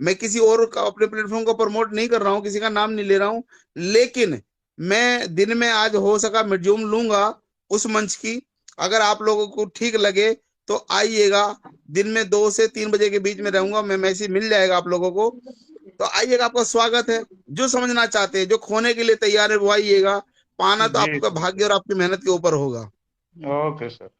मैं किसी और का अपने प्लेटफॉर्म को प्रमोट नहीं कर रहा हूँ, किसी का नाम नहीं ले रहा हूँ, लेकिन मैं दिन में आज हो सका मिड्यूम लूंगा उस मंच की। अगर आप लोगों को ठीक लगे तो आइएगा। दिन में 2 से 3 बजे के बीच में रहूंगा मैं, मैसेज मिल जाएगा आप लोगों को, तो आइएगा, आपका स्वागत है। जो समझना चाहते हैं, जो खोने के लिए तैयार है, वो आइएगा। पाना तो जी आपका सर। भाग्य और आपकी मेहनत के ऊपर होगा। Okay sir.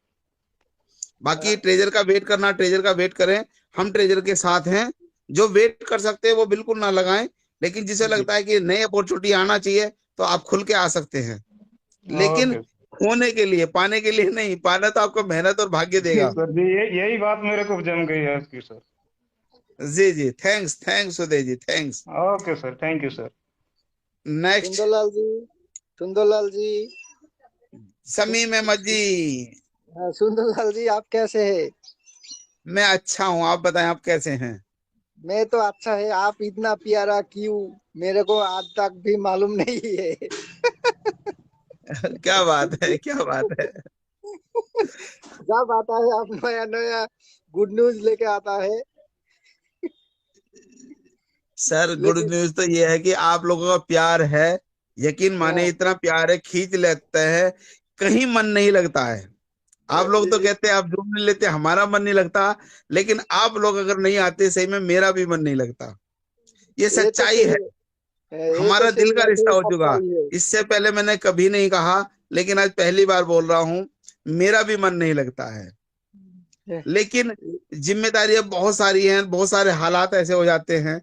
बाकी ट्रेजर का वेट करना, ट्रेजर का वेट करें, हम ट्रेजर के साथ हैं। जो वेट कर सकते हैं वो बिल्कुल ना लगाएं, लेकिन जिसे जी। लगता है कि नई अपॉर्चुनिटी आना चाहिए तो आप खुल के आ सकते हैं। लेकिन ओके। खोने के लिए, पाने के लिए नहीं, पाना तो आपको मेहनत और भाग्य जी देगा। सर जी, यही बात मेरे को जम गई है आपकी सर। जी जी, thanks thanks Uday ji, thanks. Okay sir, thank you sir. Next, Sunderlal ji, Sunderlal ji, Shamim Ahmed ji. हाँ, सुंदरलाल जी आप कैसे हैं? मैं अच्छा हूँ, आप बताएं, आप कैसे हैं? मैं तो अच्छा है। आप इतना प्यारा क्यों, मेरे को आज तक भी मालूम नहीं है। क्या बात है, क्या बात है। जब आता है आप नया नया गुड न्यूज लेके आता है। सर गुड लेकिन न्यूज तो ये है कि आप लोगों का प्यार है। यकीन माने, हाँ, इतना प्यार है, खींच लेता है, कहीं मन नहीं लगता है। आप लोग तो कहते हैं आप जो नहीं लेते, हमारा मन नहीं लगता, लेकिन आप लोग अगर नहीं आते, सही में मेरा भी मन नहीं लगता। ये ये तो सच्चाई है। सही ये तो हमारा दिल सही का बात रिश्ता है, हो चुका। सच्चाई है। इससे पहले मैंने कभी नहीं कहा, लेकिन आज पहली बार बोल रहा हूं, मेरा भी मन नहीं लगता है। लेकिन जिम्मेदारियां बहुत सारी हैं, बहुत सारे हालात ऐसे हो जाते हैं।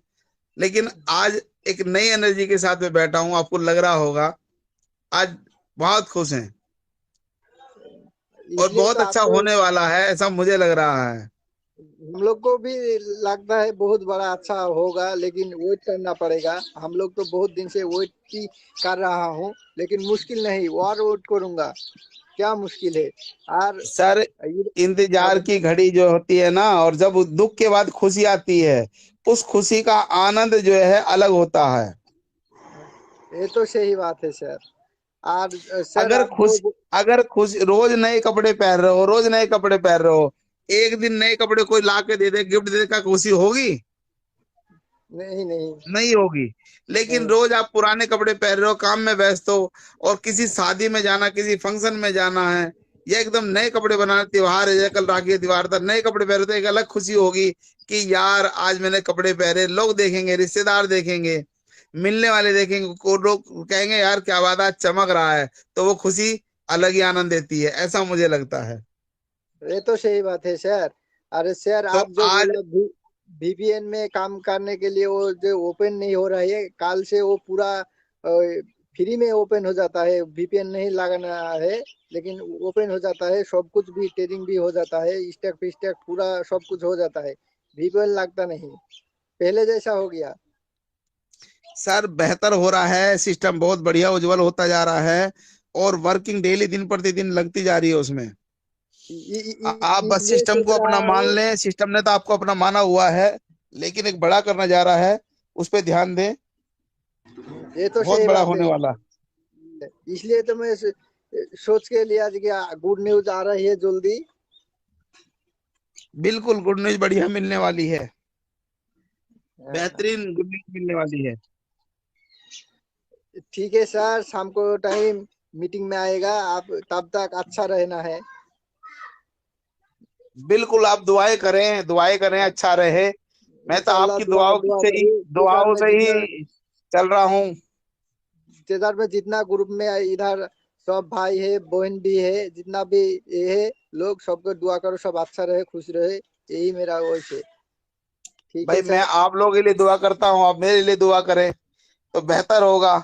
लेकिन आज एक नई एनर्जी के साथ में बैठा हूं, आपको लग रहा होगा। आज बहुत खुश हैं, और इसलिए बहुत तो अच्छा आपको, होने वाला है, ऐसा मुझे लग रहा है। हम लोग को भी लगता है बहुत बड़ा अच्छा होगा, लेकिन वेट करना पड़ेगा। हम लोग तो बहुत दिन से वेट ही कर रहा हूँ, लेकिन मुश्किल नहीं, और वेट करूंगा। क्या मुश्किल है? और सर, ये- इंतजार अब की घड़ी जो होती है ना, और जब दुख के बाद खुशी आती है, उस खुशी का आनंद जो है अलग होता है। ये तो सही बात है सर। और सर अगर आप जो खुश अगर खुश रोज नए कपड़े पहन रहे हो, रोज नए कपड़े पहन रहे हो, एक दिन नए कपड़े कोई ला के दे दे, गिफ्ट दे दे, का खुशी होगी? नहीं नहीं नहीं होगी। लेकिन नहीं, रोज आप पुराने कपड़े पहन रहे हो, काम में व्यस्त हो, और किसी शादी में जाना, किसी फंक्शन में जाना है, या एकदम नए कपड़े बनाना, त्योहार है, या कल राखी का त्योहार था, नए कपड़े पहने तो एक अलग खुशी होगी कि यार आज मैंने कपड़े पहने। लोग देखेंगे, रिश्तेदार देखेंगे, मिलने वाले देखेंगे, को लोग कहेंगे यार क्या बात है, आज चमक रहा है। तो वो खुशी अलग ही आनंद देती है, ऐसा मुझे लगता है। ये तो सही बात है सर। अरे सर तो आप जो आज बोला VPN में काम करने के लिए, वो जो ओपन नहीं हो रहा है, कल से वो पूरा फ्री में ओपन हो जाता है। VPN नहीं लगाना है, लेकिन ओपन हो जाता है। सब कुछ भी, ट्रेडिंग भी हो जाता है, स्टैक फिस्टैक पूरा सब कुछ हो जाता है। VPN लगता नहीं, पहले जैसा हो गया। सर बेहतर हो रहा है, सिस्टम बहुत बढ़िया उज्जवल होता जा रहा है, और वर्किंग डेली दिन प्रतिदिन लगती जा रही है उसमें। आप बस इसलिए सिस्टम सोच को रहा अपना मान हूँ। लें, सिस्टम ने तो आपको अपना माना हुआ है, लेकिन एक बड़ा करना जा रहा है, उस पर ध्यान दें। ये तो बहुत सही बड़ा बात है। होने वाला। इसलिए तो मैं सोच के लिया कि गुड न्यूज आ रही है जल्दी। बिल्कुल गुड न्यूज बढ़िया मिलने वाली है, हाँ, बेहतरीन गुड न्यूज मिलने वाली है। ठीक है सर, शाम को टाइम मीटिंग में आएगा आप, तब तक अच्छा रहना है। बिल्कुल, आप दुआएं करें, दुआएं करें, अच्छा रहे। मैं तो इंशाल्लाह आपकी दुआ दुआओं दुआ से ही करिए। दुआओं से ही चल रहा हूँ। तेजार में जितना ग्रुप में इधर सब भाई है, बहन भी है, जितना भी ये है लोग, सबको दुआ करो, सब अच्छा रहे, खुश रहे। यही मेरा वॉइस है। ठीक है भाई मैं सर। आप लोगों के लिए दुआ करता हूँ, आप मेरे लिए दुआ करें तो बेहतर होगा।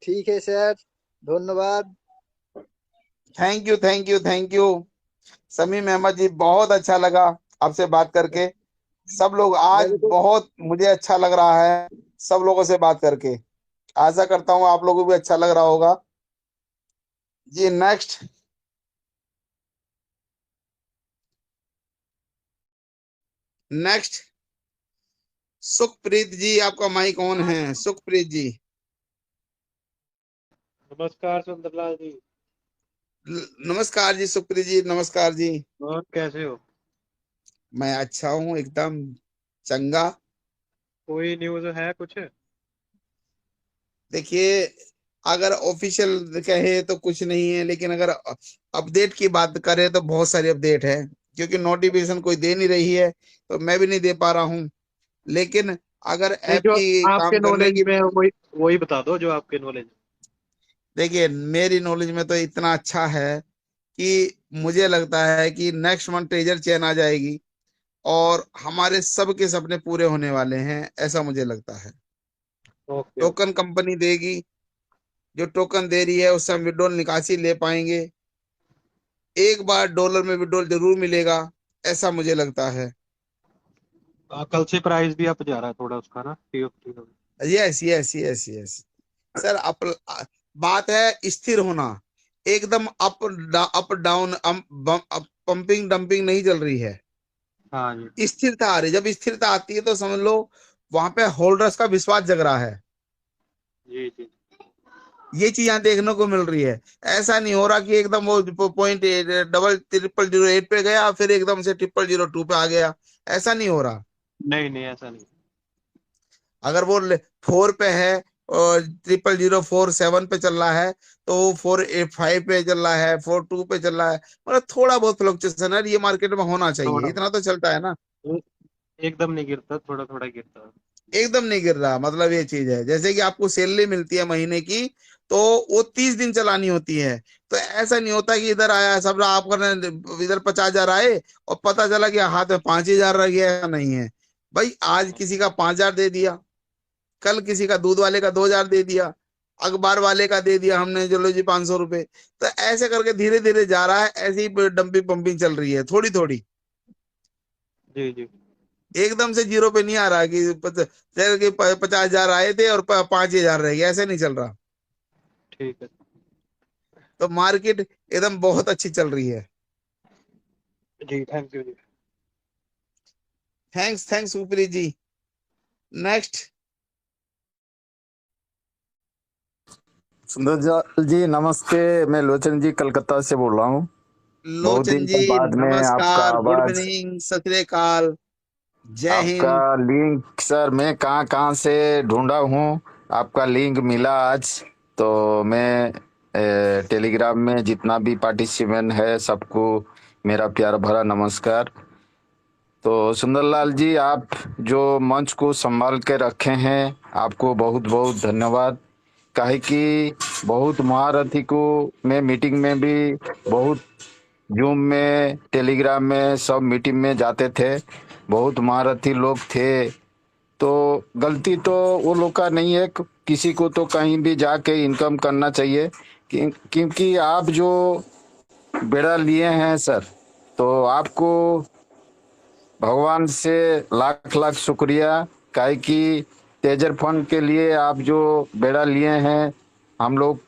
ठीक है सर, धन्यवाद। Thank you, thank you, thank you. Shamim Ahmed ji, बहुत अच्छा लगा आपसे बात करके। सब लोग आज मेरे को बहुत मुझे अच्छा लग रहा है, सब लोगों से बात करके। आशा करता हूँ आप लोगों को भी अच्छा लग रहा होगा। जी नेक्स्ट, नेक्स्ट, सुखप्रीत जी, आपका माइक ऑन है, सुखप्रीत जी। नमस्कार सुंदरलाल जी। नमस्कार जी सुखप्रीत जी, नमस्कार जी। और कैसे हो? मैं अच्छा हूँ एकदम। चंगा। कोई न्यूज है कुछ? देखिए, अगर ऑफिशियल कहे तो कुछ नहीं है, लेकिन अगर अपडेट की बात करें तो बहुत सारी अपडेट है। क्योंकि नोटिफिकेशन कोई दे नहीं रही है, तो मैं भी नहीं दे पा रहा हूँ। लेकिन अगर नहीं, ऐप जो की आपके काम करने नॉलेज की, में वही वही बता दो जो आपके नॉलेज। देखिए मेरी नॉलेज में तो इतना अच्छा है कि मुझे लगता है कि नेक्स्ट मंथ ट्रेजर चेन आ जाएगी और हमारे सबके सपने पूरे होने वाले हैं, ऐसा मुझे लगता है। Okay okay. टोकन कंपनी देगी, जो टोकन दे रही है उससे हम विड्रॉल निकासी ले पाएंगे। एक बार डॉलर में विड्रॉल जरूर मिलेगा, ऐसा मुझे लगता है। कल से प्राइस भी अप जा रहा है थोड़ा उसका ना, TFT का। Yes yes yes yes sir. बात है स्थिर होना, एकदम अप डाउन, पंपिंग डंपिंग नहीं चल रही है। हाँ जी। स्थिरता आ रही है। जब स्थिरता आती है तो समझ लो वहां पे होल्डर्स का विश्वास जग रहा है। जी जी। ये चीज यहाँ देखने को मिल रही है। ऐसा नहीं हो रहा कि एकदम वो पॉइंट डबल 0008 पे गया फिर एकदम से 0002 पे आ गया। ऐसा नहीं हो रहा। नहीं नहीं, ऐसा नहीं। अगर वो 4 पे है और 0004 7 पे चल रहा है, तो वो 485 पे चल रहा है, 42 पे चल रहा है। मतलब थोड़ा बहुत फ्लक्चुएशन है, ये मार्केट में होना चाहिए, थोड़ा इतना तो चलता है ना। एकदम नहीं गिरता, थोड़ा थोड़ा गिरता है। एकदम नहीं गिर रहा, मतलब ये चीज है जैसे कि आपको सैलरी मिलती है महीने की, तो वो 30 दिन चलानी होती है। तो ऐसा नहीं होता कि इधर आया सब आप करने, इधर 50,000 आए और पता चला कि हाथ में 5,000 रह गया। नहीं है भाई, आज किसी का 5,000 दे दिया, कल किसी का दूध वाले का 2,000 दे दिया, अखबार वाले का दे दिया हमने, चलो जी 500 रुपए। तो ऐसे करके धीरे धीरे जा रहा है, ऐसी ही डंपिंग पंपिंग चल रही है थोड़ी थोड़ी। जी जी। एकदम से जीरो पे नहीं आ रहा कि जैसे कि 50,000 आए थे और 5,000 रह गए, ऐसे नहीं चल रहा। ठीक है। तो मार्केट एकदम बहुत अच्छी चल रही है। जी, थैंक यू जी। Thanks thanks Upari ji. Next. सुंदर जी नमस्ते। मैं लोचन जी कलकत्ता से बोल रहा हूँ। बहुत लोचन दिन जी के बाद में आपका नमस्कार, गुड आवाज, इवनिंग, सत श्री अकाल, जय आपका हिंद। लिंक सर मैं कहाँ कहाँ से ढूंढा हूँ, आपका लिंक मिला आज। तो मैं टेलीग्राम में जितना भी पार्टिसिपेंट है सबको मेरा प्यार भरा नमस्कार। तो सुंदरलाल जी, आप जो मंच को संभाल के रखे हैं आपको बहुत बहुत धन्यवाद। काहे कि बहुत महारथी को मैं मीटिंग में भी बहुत, जूम में टेलीग्राम में सब मीटिंग में जाते थे, बहुत महारथी लोग थे। तो गलती तो वो लोग का नहीं है, किसी को तो कहीं भी जाके इनकम करना चाहिए। क्योंकि आप जो बेड़ा लिए हैं सर, तो आपको भगवान से लाख लाख शुक्रिया। काहे कि तेजर फंड के लिए आप जो बेड़ा लिए हैं, हम लोग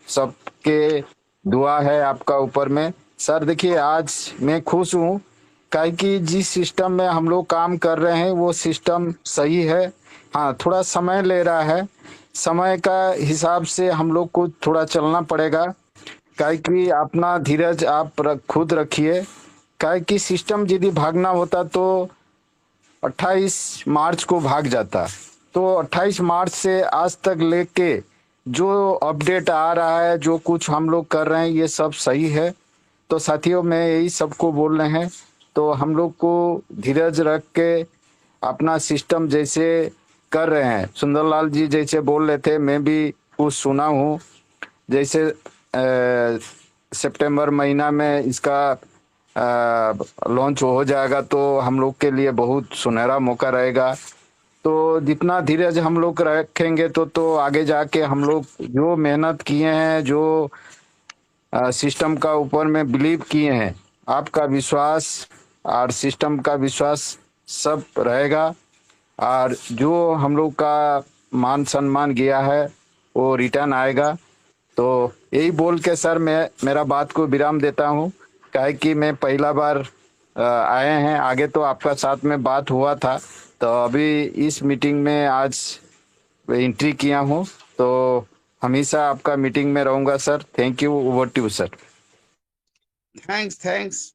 सबके दुआ है आपका ऊपर में। सर देखिए आज मैं खुश हूँ, काहे कि जिस सिस्टम में हम लोग काम कर रहे हैं वो सिस्टम सही है। हाँ, थोड़ा समय ले रहा है, समय का हिसाब से हम लोग को थोड़ा चलना पड़ेगा। काहे कि अपना धीरज आप खुद रखिए। काहे कि सिस्टम यदि भागना होता तो 28 मार्च को भाग जाता। तो 28 मार्च से आज तक लेके जो अपडेट आ रहा है, जो कुछ हम लोग कर रहे हैं, ये सब सही है। तो साथियों मैं यही सबको बोल रहे हैं, तो हम लोग को धीरज रख के अपना सिस्टम जैसे कर रहे हैं, सुंदरलाल जी जैसे बोल रहे थे मैं भी कुछ सुना हूँ। जैसे सितंबर महीना में इसका लॉन्च हो जाएगा तो हम लोग के लिए बहुत सुनहरा मौका रहेगा। तो जितना धीरज हम लोग रखेंगे तो आगे जाके हम लोग जो मेहनत किए हैं, जो सिस्टम का ऊपर में बिलीव किए हैं, आपका विश्वास और सिस्टम का विश्वास सब रहेगा। और जो हम लोग का मान सम्मान गया है वो रिटर्न आएगा। तो यही बोल के सर मैं मेरा बात को विराम देता हूँ। काहे कि मैं पहला बार आए हैं, आगे तो आपका साथ में बात हुआ था, तो अभी इस मीटिंग में आज एंट्री किया हूँ। तो हमेशा आपका मीटिंग में रहूंगा sir. Thank you, over to you sir. Thanks thanks,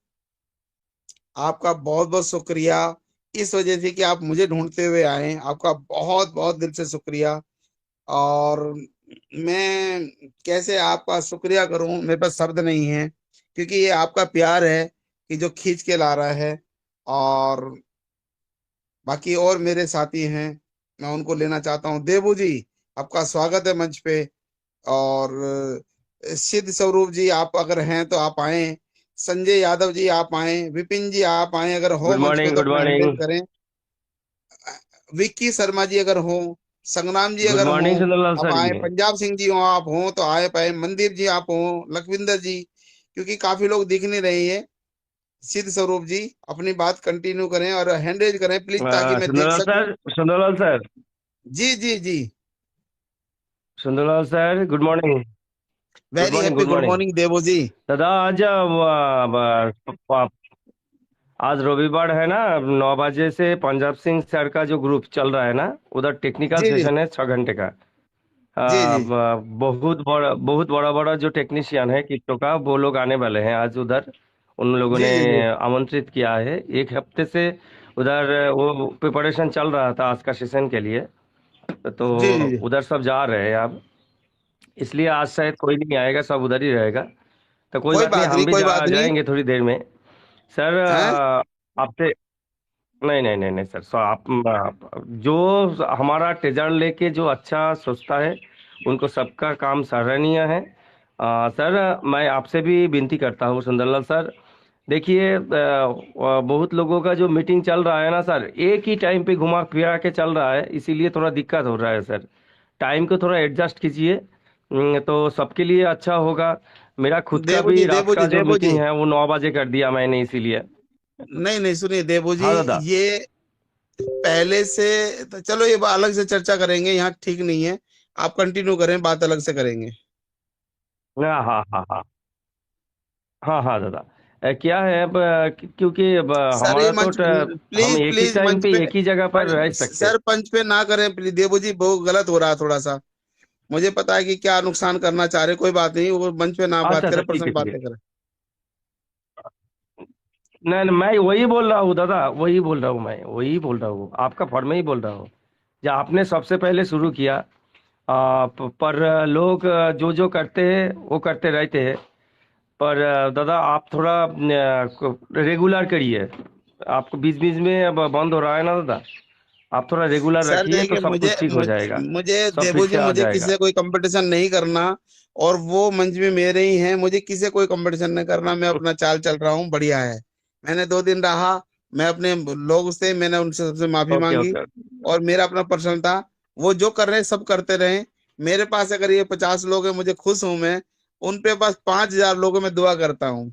आपका बहुत बहुत शुक्रिया इस वजह से कि आप मुझे ढूंढते हुए आए। आपका बहुत बहुत दिल से शुक्रिया। और मैं कैसे आपका शुक्रिया करूं, मेरे पास शब्द नहीं है, क्योंकि ये आपका प्यार है कि जो खींच के ला रहा है। और बाकी और मेरे साथी हैं, मैं उनको लेना चाहता हूँ। देबू जी, आपका स्वागत है मंच पे। और सिद्ध स्वरूप जी, आप अगर हैं तो आप आए। संजय यादव जी आप आए। विपिन जी आप आए, अगर हो गुड मंच पे मॉर्निंग, तो गुड अपना हैंड रेज मॉर्निंग। करें। विक्की शर्मा जी अगर हो, संग्राम जी गुड अगर हो, मॉर्निंग सुंदरलाल अब सर आए। जी। पंजाब सिंह जी हो, आप हो तो आए पाए। मंदिर जी आप हो, लखविंदर जी, क्योंकि काफी लोग दिख नहीं रहे हैं। सिद्ध स्वरूप जी, अपनी बात कंटिन्यू करें और हैंड रेज करें प्लीज, ताकि मैं देख सुंदरलाल सकूं। सर, सुंदरलाल सर, जी जी जी। Sunderlal sir, good morning. Good very morning, happy good good morning. Morning Devo ji. दादा आज आज रविवार है ना, 9 बजे से पंजाब सिंह सर का जो ग्रुप चल रहा है ना, उधर टेक्निकल जी जी सेशन है 6 घंटे का। जी जी बहुत बड़ा बड़ा जो टेक्नीशियन है किट्टो का, वो लोग आने वाले हैं आज उधर। उन लोगों जी ने जी जी आमंत्रित किया है। 1 हफ्ते से उधर वो प्रिपरेशन चल रहा था आज का सेशन के लिए। तो जी जी जी। उधर सब जा रहे हैं अब, इसलिए आज शायद कोई नहीं आएगा, सब उधर ही रहेगा। तो कोई कोई बात नहीं, बात हम नहीं, भी कोई बात नहीं। जाएंगे थोड़ी देर में। सर हैं? आपसे, नहीं नहीं नहीं नहीं सर, जो हमारा ट्रेजर लेके जो अच्छा सोचता है, उनको सबका काम सराहनीय है। सर मैं आपसे भी विनती करता हूँ सुंदरलाल सर, देखिए बहुत लोगों का जो मीटिंग चल रहा है ना सर, एक ही टाइम पे घुमा फिरा के चल रहा है, इसीलिए थोड़ा दिक्कत हो रहा है सर। टाइम को थोड़ा एडजस्ट कीजिए, तो सबके लिए अच्छा होगा। मेरा खुद का देवो भी जी रात देवो जी का जो देवो जी। मीटिंग है वो 9 बजे कर दिया मैंने, इसीलिए। नहीं नहीं, सुनिए देवो जी, हाँ दादा। ये पहले से तो चलो, ये अलग से चर्चा करेंगे, यहाँ ठीक नहीं है। आप कंटिन्यू करें, बात अलग से करेंगे। हाँ हाँ हाँ हाँ। हाँ हाँ दादा। क्या है अब, क्योंकि अब सर ये हमारा तो मंच, हम प्लीज एक ही प्लीज टाइम मंच पे पे, एक ही जगह पर रह सकते। सर पंच पे ना करें प्लीज। देवो जी बहुत गलत हो रहा है थोड़ा सा। मुझे पता है कि क्या नुकसान करना चाह रहे, कोई बात नहीं, वो मंच पे ना बात अच्छा अच्छा, करें, ठीक पर्सनल है ठीक है। बातें करें। नहीं नहीं, मैं वही बोल रहा हूँ दादा, वही बोल रहा हूँ, मैं वही बोल रहा हूँ, आपका फर्म ही बोल रहा हूँ। जो आपने सबसे पहले शुरू किया, पर लोग जो जो करते हैं वो करते रहते हैं। पर दादा आप थोड़ा रेगुलर करिए। आपको बीच बीच में अब बंद हो रहा है ना दादा, आप थोड़ा रेगुलर सर रखिए तो देखिए, सब कुछ ठीक हो जाएगा, मुझे सब देवो फिर जी, से आ मुझे किसी जाएगा। से कोई कंपटीशन नहीं करना। और वो मंच में मेरे ही हैं, मुझे किसी से कोई कंपटीशन नहीं करना। मैं अपना चाल चल रहा हूँ, बढ़िया है। मैंने 2 दिन रहा, मैं अपने लोग से, मैंने उनसे सबसे माफी ओके मांगी। ओके। और मेरा अपना पर्सनल था। वो जो कर रहे हैं सब करते रहे। मेरे पास अगर ये 50 लोग हैं, मुझे खुश हूं मैं। उन पे पास 5,000 लोगों में दुआ करता हूँ।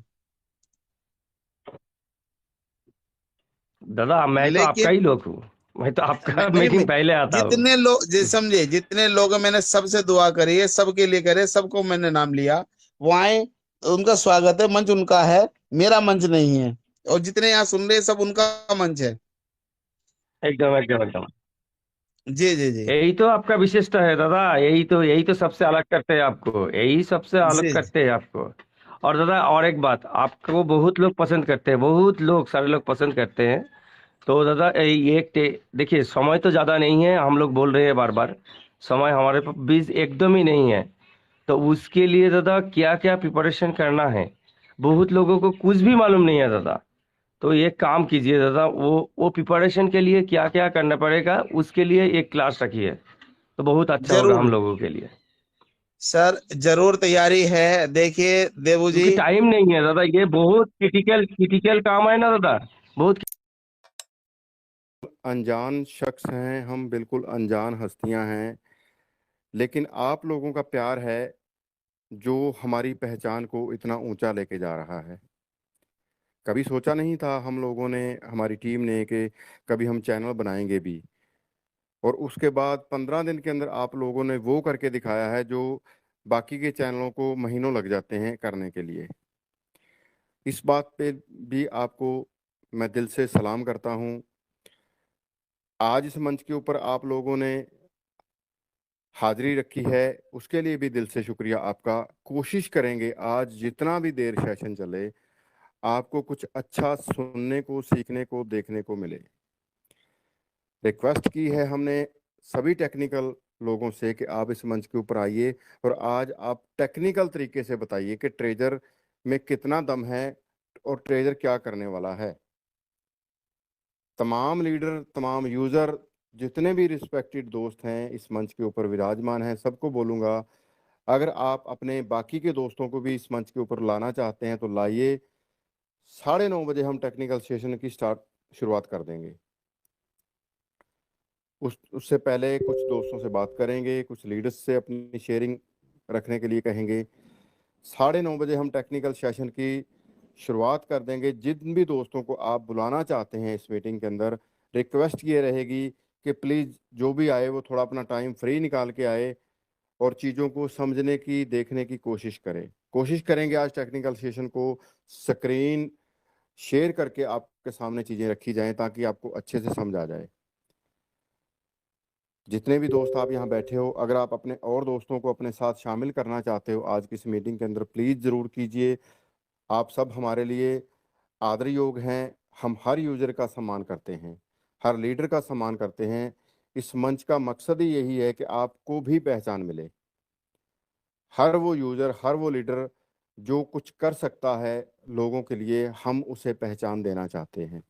दादा मैं तो आपका लेकिन ही लोग हूँ, मैं तो आपका नहीं, मीटिंग पहले आता हूँ। जितने लोग समझे, जितने लोग हैं, मैंने सबसे दुआ करी है, सबके लिए करे, सबको मैंने नाम लिया। वो आए तो उनका स्वागत है, मंच उनका है, मेरा मंच नहीं है। और जितने यहाँ सुन रहे हैं, सब उनका मंच है। एकदम एकदम एकदम। जी जी जी यही तो आपका विशेषता है दादा, यही तो सबसे अलग करते हैं आपको, यही सबसे अलग जी करते हैं आपको। और दादा और एक बात, आपको बहुत लोग पसंद करते हैं, बहुत लोग, सारे लोग पसंद करते हैं। तो दादा देखिए, समय तो ज्यादा नहीं है, हम लोग बोल रहे हैं बार बार, समय हमारे पास बीच एकदम ही नहीं है। तो उसके लिए दादा क्या क्या प्रिपरेशन करना है, बहुत लोगों को कुछ भी मालूम नहीं है दादा। तो ये काम कीजिए दादा, वो प्रिपरेशन के लिए क्या क्या करना पड़ेगा, उसके लिए एक क्लास रखिए, तो बहुत अच्छा होगा हम जरूर लोगों के लिए। सर, जरूर तैयारी है। देखिए देवू जी, क्योंकि टाइम नहीं है दादा, ये बहुत क्रिटिकल क्रिटिकल काम है ना दादा, बहुत। अनजान शख्स हैं हम, बिल्कुल अनजान हस्तियां हैं, लेकिन आप लोगों का प्यार है जो हमारी पहचान को इतना ऊंचा लेके जा रहा है। कभी सोचा नहीं था हम लोगों ने, हमारी टीम ने, कि कभी हम चैनल बनाएंगे भी। और उसके बाद 15 दिन के अंदर आप लोगों ने वो करके दिखाया है जो बाकी के चैनलों को महीनों लग जाते हैं करने के लिए। इस बात पे भी आपको मैं दिल से सलाम करता हूँ। आज इस मंच के ऊपर आप लोगों ने हाजिरी रखी है, उसके लिए भी दिल से शुक्रिया आपका। कोशिश करेंगे आज जितना भी देर सेशन चले, आपको कुछ अच्छा सुनने को, सीखने को, देखने को मिले। रिक्वेस्ट की है हमने सभी टेक्निकल लोगों से कि आप इस मंच के ऊपर आइए और आज आप टेक्निकल तरीके से बताइए कि ट्रेजर में कितना दम है और ट्रेजर क्या करने वाला है। तमाम लीडर, तमाम यूजर, जितने भी रिस्पेक्टेड दोस्त हैं इस मंच के ऊपर विराजमान हैं, सबको बोलूंगा अगर आप अपने बाकी के दोस्तों को भी इस मंच के ऊपर लाना चाहते हैं तो लाइए। 9:30 बजे हम टेक्निकल सेशन की शुरुआत कर देंगे। उससे पहले कुछ दोस्तों से बात करेंगे, कुछ लीडर्स से अपनी शेयरिंग रखने के लिए कहेंगे। 9:30 बजे हम टेक्निकल सेशन की शुरुआत कर देंगे। जिन भी दोस्तों को आप बुलाना चाहते हैं इस मीटिंग के अंदर, रिक्वेस्ट ये रहेगी कि प्लीज़ जो भी आए वो थोड़ा अपना टाइम फ्री निकाल के आए और चीज़ों को समझने की, देखने की कोशिश करेंगे आज टेक्निकल सेशन को स्क्रीन शेयर करके आपके सामने चीज़ें रखी जाएं ताकि आपको अच्छे से समझ आ जाए। जितने भी दोस्त आप यहाँ बैठे हो, अगर आप अपने और दोस्तों को अपने साथ शामिल करना चाहते हो आज की इस मीटिंग के अंदर, प्लीज़ ज़रूर कीजिए। आप सब हमारे लिए आदर योग हैं। हम हर यूज़र का सम्मान करते हैं, हर लीडर का सम्मान करते हैं। इस मंच का मकसद ही यही है कि आपको भी पहचान मिले। हर वो यूज़र, हर वो लीडर जो कुछ कर सकता है लोगों के लिए, हम उसे पहचान देना चाहते हैं।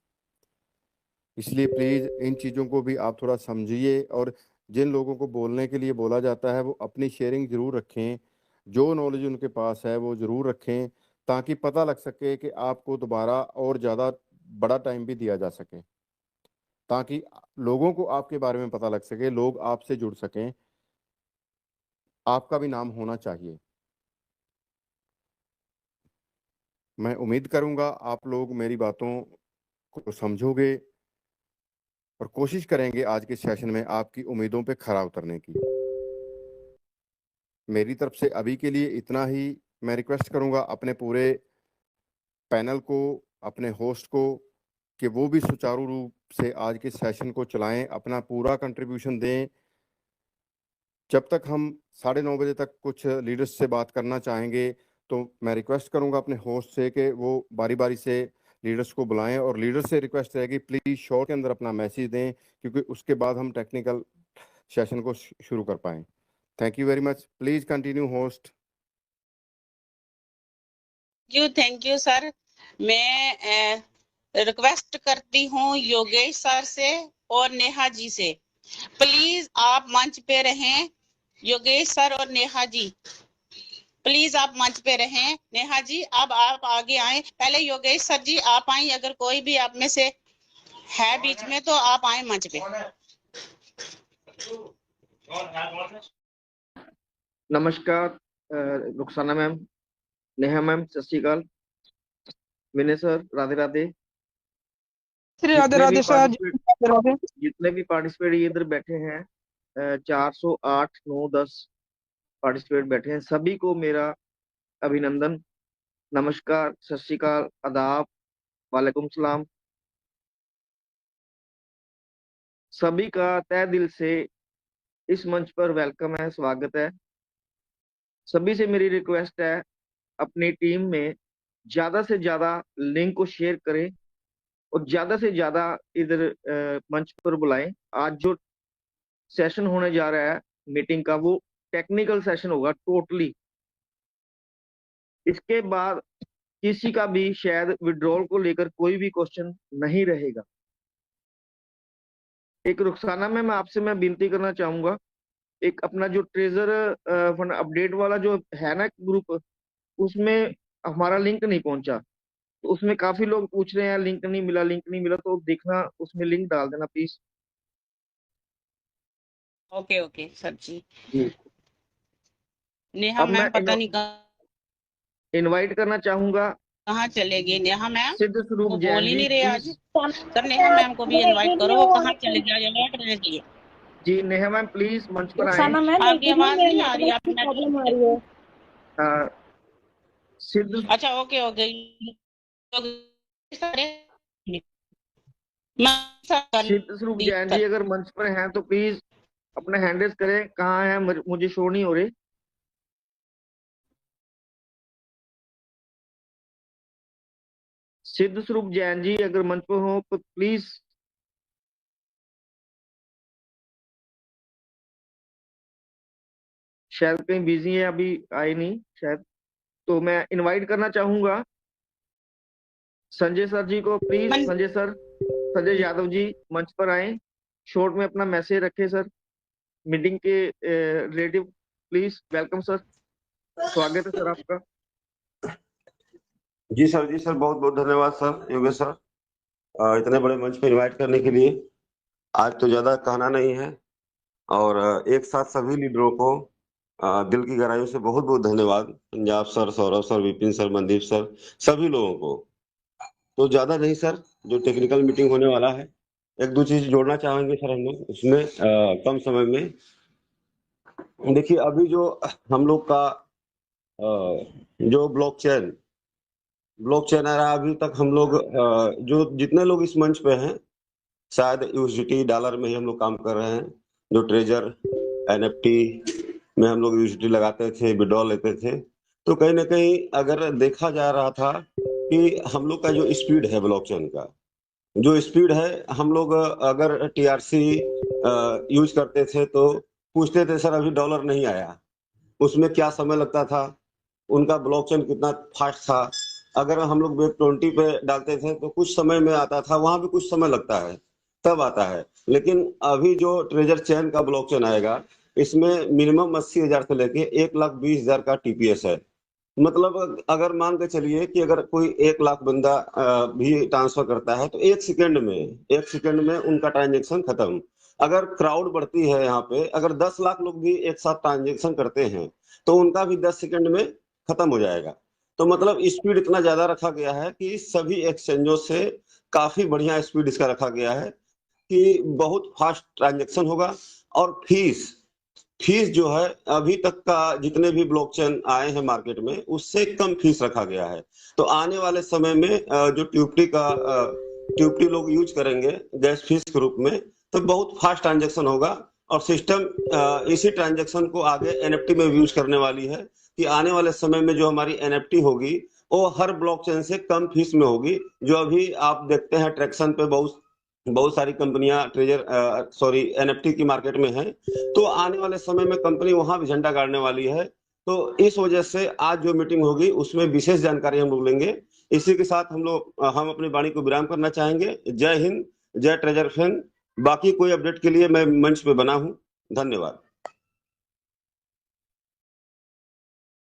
इसलिए प्लीज़ इन चीज़ों को भी आप थोड़ा समझिए और जिन लोगों को बोलने के लिए बोला जाता है वो अपनी शेयरिंग ज़रूर रखें। जो नॉलेज उनके पास है वो ज़रूर रखें ताकि पता लग सके कि आपको दोबारा और ज़्यादा बड़ा टाइम भी दिया जा सके, ताकि लोगों को आपके बारे में पता लग सके, लोग आपसे जुड़ सकें। आपका भी नाम होना चाहिए। मैं उम्मीद करूंगा आप लोग मेरी बातों को समझोगे और कोशिश करेंगे आज के सेशन में आपकी उम्मीदों पे खरा उतरने की। मेरी तरफ से अभी के लिए इतना ही। मैं रिक्वेस्ट करूंगा अपने पूरे पैनल को, अपने होस्ट को, कि वो भी सुचारू रूप से आज के सेशन को चलाएं, अपना पूरा कंट्रीब्यूशन दें। जब तक हम 9:30 बजे तक कुछ लीडर्स से बात करना चाहेंगे तो मैं रिक्वेस्ट करूंगा अपने होस्ट से कि वो बारी बारी से लीडर्स को बुलाएं और लीडर से रिक्वेस्ट रहेगी प्लीज़ शॉर्ट के अंदर अपना मैसेज दें, क्योंकि उसके बाद हम टेक्निकल सेशन को शुरू कर पाएं। Thank you very much. Please continue host. Thank you sir. मैं रिक्वेस्ट करती हूँ योगेश सर से और नेहा जी से, प्लीज आप मंच पे रहें। योगेश सर और नेहा जी प्लीज आप मंच पे रहें। नेहा जी अब आप आगे आए। पहले योगेश सर जी आप आए, अगर कोई भी आप में से है बीच में तो आप आए मंच पे। नमस्कार रुखसाना मैम, नेहा मैम, सत श्रीकाल, विनय सर, राधे राधे। राधे राधे सर। राधे। जितने भी पार्टिसिपेट इधर बैठे हैं 408, 9, 10 पार्टिसिपेट बैठे हैं, सभी को मेरा अभिनंदन, नमस्कार, सत श्रीकाल, आदाब, वालेकुम सलाम। सभी का तहे दिल से इस मंच पर वेलकम है, स्वागत है। सभी से मेरी रिक्वेस्ट है अपनी टीम में ज्यादा से ज्यादा लिंक को शेयर करें और ज्यादा से ज्यादा इधर मंच पर बुलाएं। आज जो सेशन होने जा रहा है मीटिंग का वो टेक्निकल सेशन होगा टोटली। इसके बाद किसी का भी शायद विड्रॉल को लेकर कोई भी क्वेश्चन नहीं रहेगा। एक रुखसाना में मैं आपसे मैं विनती करना चाहूंगा, एक अपना जो ट्रेजर फंड अपडेट वाला जो है ना ग्रुप, उसमें हमारा लिंक नहीं पहुंचा, तो उसमें काफी लोग पूछ रहे हैं लिंक नहीं मिला, लिंक नहीं मिला, तो देखना उसमें लिंक डाल देना प्लीज। ओके ओके सर जी। जी नेहा अब मैं मैम पता नहीं इनवाइट करना चाहूंगा कहाँ चले गए नेहा मैम, सिद्ध स्वरूप वो जैन बोल ही जी, नहीं रहे आज। प्लीज। सर नेहा मैम को भी इनवाइट करो, वो कहाँ चले गए अलर्ट रहने के लिए। जी नेहा मैम प्लीज मंच पर आए। रुखसाना मैम आपकी आवाज नहीं आ रही, आप प्रॉब्लम आ रही है। सिद्ध अच्छा ओके ओके। सिद्ध स्वरूप जैन जी अगर मंच पर हैं तो प्लीज अपना हैंड रेज करें। कहाँ है, मुझे शो नहीं हो रहे। सिद्ध स्वरूप जैन जी अगर मंच पर हो तो प्लीज शायद कहीं बिजी है, अभी आए नहीं शायद। तो मैं इनवाइट करना चाहूंगा संजय सर जी को। प्लीज मन- संजय सर, संजय यादव जी मंच पर आए, शॉर्ट में अपना मैसेज रखें सर मीटिंग के रिलेटिव। प्लीज वेलकम सर, स्वागत है सर आपका। जी सर, बहुत बहुत धन्यवाद सर, योगेश सर, इतने बड़े मंच पे इनवाइट करने के लिए। आज तो ज्यादा कहना नहीं है, और एक साथ सभी लीडरों को दिल की गहराइयों से बहुत बहुत धन्यवाद। Punjab sir, Saurabh sir, Vipin sir, Mandeep sir, सभी लोगों को। तो ज्यादा नहीं सर, जो टेक्निकल मीटिंग होने वाला है, एक दो चीज जोड़ना चाहेंगे सर हम लोग उसमें कम समय में। देखिए, अभी जो हम लोग का जो ब्लॉकचेन आ रहा है, अभी तक हम लोग जो जितने लोग इस मंच पे हैं, शायद यूएसडीटी डॉलर में ही हम लोग काम कर रहे हैं। जो ट्रेजर एनएफटी में हम लोग यूएसडीटी लगाते थे, विड्रॉल लेते थे, तो कहीं ना कहीं अगर देखा जा रहा था कि हम लोग का जो स्पीड है ब्लॉकचेन का, जो स्पीड है, हम लोग अगर टीआरसी यूज करते थे तो पूछते थे सर अभी डॉलर नहीं आया, उसमें क्या समय लगता था, उनका ब्लॉकचेन कितना फास्ट था। अगर हम लोग वेब 20 पे डालते थे तो कुछ समय में आता था, वहां भी कुछ समय लगता है, तब आता है। लेकिन अभी जो ट्रेजर चेन का ब्लॉकचेन आएगा, इसमें मिनिमम 80,000 से लेके 1,20,000 का टीपीएस है। मतलब अगर मान के चलिए कि अगर कोई 1 लाख बंदा भी ट्रांसफर करता है तो 1 सेकंड में उनका ट्रांजेक्शन खत्म। अगर क्राउड बढ़ती है यहाँ पे, अगर 10 लाख लोग भी एक साथ ट्रांजेक्शन करते हैं तो उनका भी 10 सेकंड में खत्म हो जाएगा। तो मतलब स्पीड इतना ज्यादा रखा गया है कि सभी एक्सचेंजों से काफी बढ़िया स्पीड इसका रखा गया है कि बहुत फास्ट ट्रांजेक्शन होगा। और फीस जो है, अभी तक का जितने भी ब्लॉकचेन आए हैं मार्केट में, उससे कम फीस रखा गया है। तो आने वाले समय में जो ट्यूपटी लोग यूज करेंगे गैस फीस के रूप में, तो बहुत फास्ट ट्रांजेक्शन होगा। और सिस्टम इसी ट्रांजेक्शन को आगे एनएफटी में यूज करने वाली है कि आने वाले समय में जो हमारी एनएफटी होगी वो हर ब्लॉकचेन से कम फीस में होगी। जो अभी आप देखते हैं ट्रैक्शन पे बहुत बहुत सारी कंपनियां एनएफटी की मार्केट में हैं, तो आने वाले समय में कंपनी वहां भी झंडा गाड़ने वाली है। तो इस वजह से आज जो मीटिंग होगी उसमें विशेष जानकारी हम लोग लेंगे। इसी के साथ हम अपनी वाणी को विराम करना चाहेंगे। जय हिंद, जय ट्रेजर फैन। बाकी कोई अपडेट के लिए मैं मंच पे बना हूं। धन्यवाद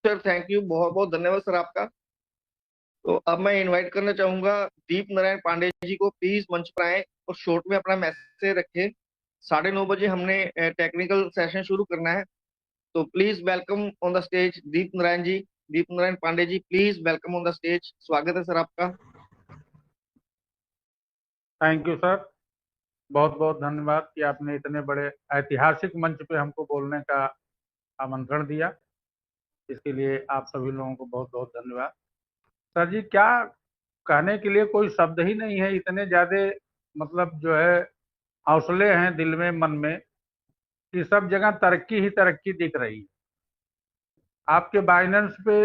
सर, थैंक यू, बहुत बहुत धन्यवाद सर आपका। तो अब मैं इनवाइट करना चाहूंगा दीप नारायण पांडे जी को। प्लीज मंच पर आए और शॉर्ट में अपना मैसेज रखें। 9:30 बजे हमने टेक्निकल सेशन शुरू करना है। तो please welcome on the stage Deep Narayan ji, Deep Narayan Pandey ji, please welcome on the stage. स्वागत है सर आपका। थैंक यू सर, बहुत बहुत धन्यवाद कि आपने इतने बड़े ऐतिहासिक मंच पे हमको बोलने का आमंत्रण दिया। इसके लिए आप सभी लोगों को बहुत बहुत धन्यवाद। सर जी, क्या कहने के लिए कोई शब्द ही नहीं है, इतने ज्यादा मतलब जो है हौसले हैं दिल में, मन में, कि सब जगह तरक्की ही तरक्की दिख रही है। आपके बाइनेंस पे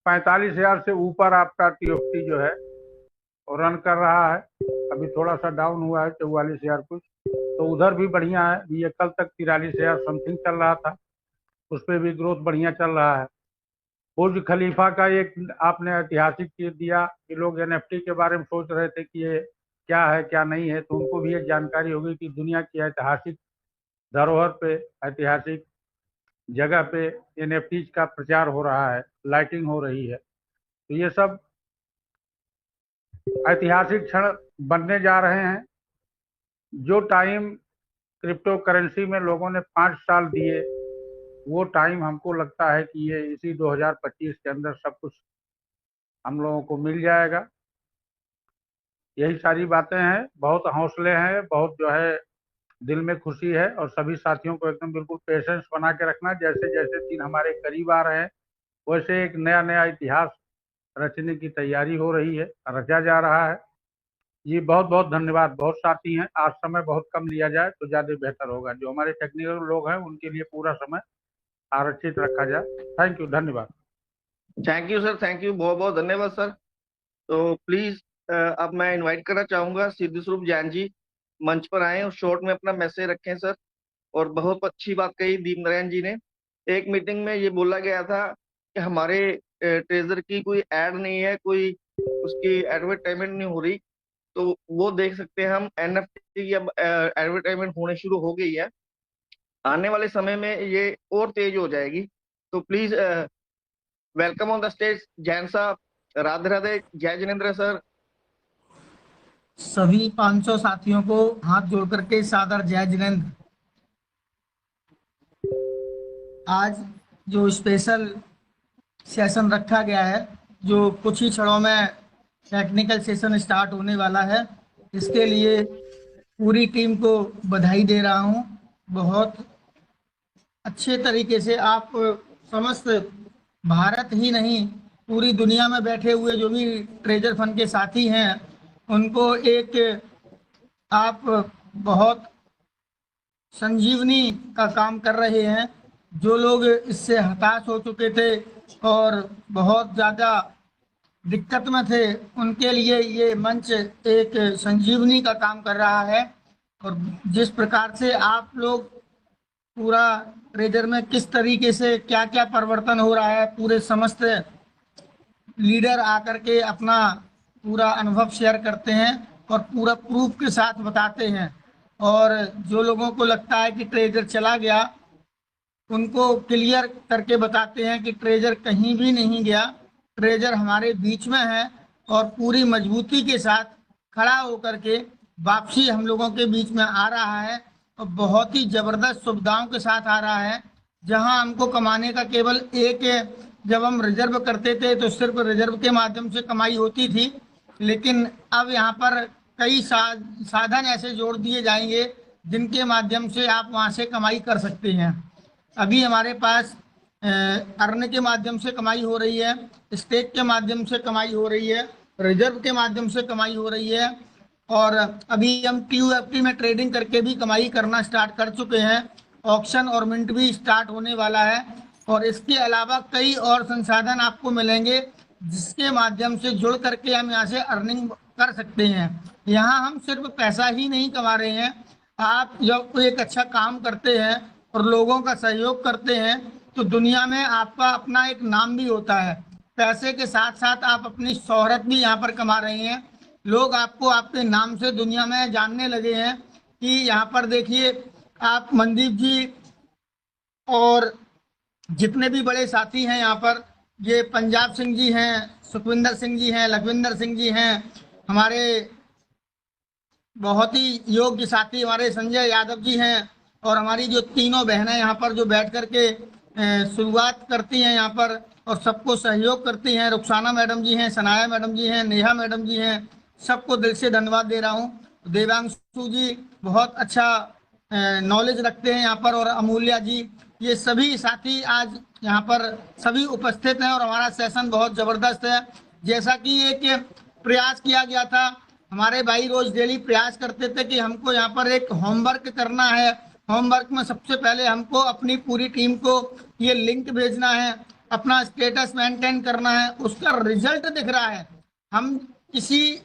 45,000 से ऊपर आपका टीएफटी जो है वो रन कर रहा है। अभी थोड़ा सा डाउन हुआ है 44,000 कुछ, तो उधर भी बढ़िया है। ये कल तक 43,000 समथिंग चल रहा था, उस पर भी ग्रोथ बढ़िया चल रहा है। बुर्ज खलीफा का एक आपने ऐतिहासिक चीज दिया कि लोग एनएफटी के बारे में सोच रहे थे कि ये क्या है क्या नहीं है, तो उनको भी एक जानकारी होगी कि दुनिया की ऐतिहासिक धरोहर पे, ऐतिहासिक जगह पे एनएफटी का प्रचार हो रहा है, लाइटिंग हो रही है। तो ये सब ऐतिहासिक क्षण बनने जा रहे हैं। जो टाइम क्रिप्टो करेंसी में लोगों ने 5 साल दिए, वो टाइम हमको लगता है कि ये इसी 2025 के अंदर सब कुछ हम लोगों को मिल जाएगा। यही सारी बातें हैं, बहुत हौसले हैं, बहुत जो है दिल में खुशी है। और सभी साथियों को एकदम बिल्कुल पेशेंस बना के रखना। जैसे जैसे दिन हमारे करीब आ रहे हैं, वैसे एक नया नया इतिहास रचने की तैयारी हो रही है, रचा जा रहा है। जी बहुत बहुत धन्यवाद। बहुत साथी हैं, आज समय बहुत कम लिया जाए तो ज़्यादा बेहतर होगा। जो हमारे टेक्निकल लोग हैं उनके लिए पूरा समय आरक्षित रखा जाए। थैंक यू, धन्यवाद। Thank you sir, thank you, बहुत बहुत धन्यवाद सर। तो प्लीज अब मैं इनवाइट करना चाहूंगा सिद्धू स्वरूप जैन जी, मंच पर आए और शॉर्ट में अपना मैसेज रखें सर। और बहुत अच्छी बात कही दीप नारायण जी ने एक मीटिंग में ये बोला गया था कि हमारे ट्रेजर की कोई ऐड नहीं है, कोई उसकी एडवर्टाइजमेंट नहीं हो रही, तो वो देख सकते हैं हम NFT की अब एडवर्टाइजमेंट होने शुरू हो गई है। आने वाले समय में ये और तेज हो जाएगी। तो please welcome on the stage Jain साहब। राधे राधे, जय जिनेंद्र सर। सभी 500 साथियों को हाथ जोड़ करके सादर जय जिनेंद्र। आज जो स्पेशल सेशन रखा गया है, जो कुछ ही क्षणों में टेक्निकल सेशन स्टार्ट होने वाला है, इसके लिए पूरी टीम को बधाई दे रहा हूं। बहुत अच्छे तरीके से आप समस्त भारत ही नहीं पूरी दुनिया में बैठे हुए जो भी ट्रेजर फंड के साथी हैं उनको एक आप बहुत संजीवनी का काम कर रहे हैं। जो लोग इससे हताश हो चुके थे और बहुत ज़्यादा दिक्कत में थे, उनके लिए ये मंच एक संजीवनी का काम कर रहा है। और जिस प्रकार से आप लोग पूरा ट्रेजर में किस तरीके से क्या क्या परिवर्तन हो रहा है, पूरे समस्त लीडर आकर के अपना पूरा अनुभव शेयर करते हैं और पूरा प्रूफ के साथ बताते हैं। और जो लोगों को लगता है कि ट्रेजर चला गया, उनको क्लियर करके बताते हैं कि ट्रेजर कहीं भी नहीं गया, ट्रेजर हमारे बीच में है और पूरी मजबूती के साथ खड़ा होकर के वापसी हम लोगों के बीच में आ रहा है और बहुत ही जबरदस्त सुविधाओं के साथ आ रहा है। जहां हमको कमाने का केवल एक, जब हम रिजर्व करते थे तो सिर्फ रिजर्व के माध्यम से कमाई होती थी, लेकिन अब यहाँ पर कई साधन ऐसे जोड़ दिए जाएंगे जिनके माध्यम से आप वहाँ से कमाई कर सकते हैं। अभी हमारे पास अर्न के माध्यम से कमाई हो रही है, स्टेक के माध्यम से कमाई हो रही है, रिजर्व के माध्यम से कमाई हो रही है और अभी हम TUFT में ट्रेडिंग करके भी कमाई करना स्टार्ट कर चुके हैं। ऑक्शन और मिंट भी स्टार्ट होने वाला है और इसके अलावा कई और संसाधन आपको मिलेंगे जिसके माध्यम से जुड़ करके हम यहाँ से अर्निंग कर सकते हैं। यहाँ हम सिर्फ पैसा ही नहीं कमा रहे हैं, आप जब कोई एक अच्छा काम करते हैं और लोगों का सहयोग करते हैं तो दुनिया में आपका अपना एक नाम भी होता है। पैसे के साथ साथ आप अपनी शोहरत भी यहाँ पर कमा रहे हैं। लोग आपको आपके नाम से दुनिया में जानने लगे हैं कि यहाँ पर देखिए आप मनदीप जी और जितने भी बड़े साथी हैं यहाँ पर, ये पंजाब सिंह जी हैं, सुखविंदर सिंह जी हैं, लखविंदर सिंह जी हैं, हमारे बहुत ही योग्य साथी हमारे संजय यादव जी हैं और हमारी जो तीनों बहनें यहाँ पर जो बैठ कर के शुरुआत करती हैं यहाँ पर और सबको सहयोग करती हैं, रुखसाना मैडम जी हैं, सनाया मैडम जी हैं, नेहा मैडम जी हैं, सबको दिल से धन्यवाद दे रहा हूँ। देवांशु जी बहुत अच्छा नॉलेज रखते हैं यहाँ पर और अमूल्या जी, ये सभी साथी आज यहाँ पर सभी उपस्थित हैं और हमारा सेशन बहुत जबरदस्त है। जैसा कि एक प्रयास किया गया था, हमारे भाई रोज डेली प्रयास करते थे कि हमको यहाँ पर एक होमवर्क करना है। होमवर्क में सबसे पहले हमको अपनी पूरी टीम को ये लिंक भेजना है, अपना स्टेटस मेंटेन करना है, उसका रिजल्ट दिख रहा है। हम किसी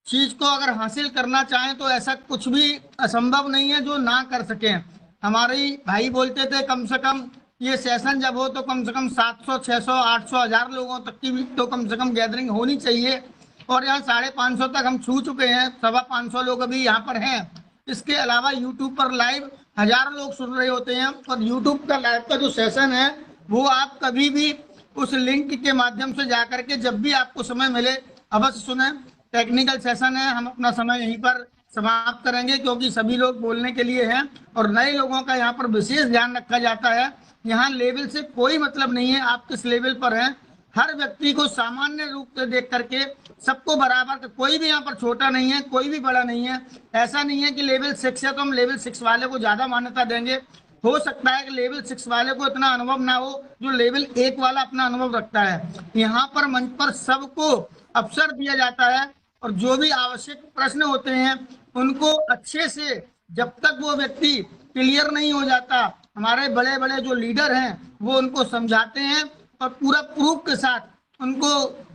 चीज को अगर हासिल करना चाहें तो ऐसा कुछ भी असंभव नहीं है जो ना कर सकें। हमारे भाई बोलते थे कम से कम ये सेशन जब हो तो कम से कम 700, 600, 800, 1000 लोगों तक की भी तो कम से कम गैदरिंग होनी चाहिए और यहाँ 550 तक हम छू चुके हैं, 525 लोग अभी यहाँ पर हैं। इसके अलावा यूट्यूब पर लाइव हजारों लोग सुन रहे होते हैं और यूट्यूब का लाइव का जो सेशन है वो आप कभी भी उस लिंक के माध्यम से जाकर के जब भी आपको समय मिले अवश्य सुने। टेक्निकल सेशन है, हम अपना समय यहीं पर समाप्त करेंगे क्योंकि सभी लोग बोलने के लिए हैं और नए लोगों का यहाँ पर विशेष ध्यान रखा जाता है। यहाँ लेवल से कोई मतलब नहीं है आप किस लेवल पर हैं, हर व्यक्ति को सामान्य रूप से देख करके सबको बराबर, कोई भी यहाँ पर छोटा नहीं है, कोई भी बड़ा नहीं है। ऐसा नहीं है कि लेवल 6 है तो हम लेवल 6 वाले को ज्यादा मान्यता देंगे। हो सकता है कि लेवल 6 वाले को इतना अनुभव ना हो जो लेवल 1 वाला अपना अनुभव रखता है। यहाँ पर मंच पर सबको अवसर दिया जाता है और जो भी आवश्यक प्रश्न होते हैं उनको अच्छे से, जब तक वो व्यक्ति क्लियर नहीं हो जाता, हमारे बड़े बड़े जो लीडर हैं वो उनको समझाते हैं और पूरा प्रूफ के साथ उनको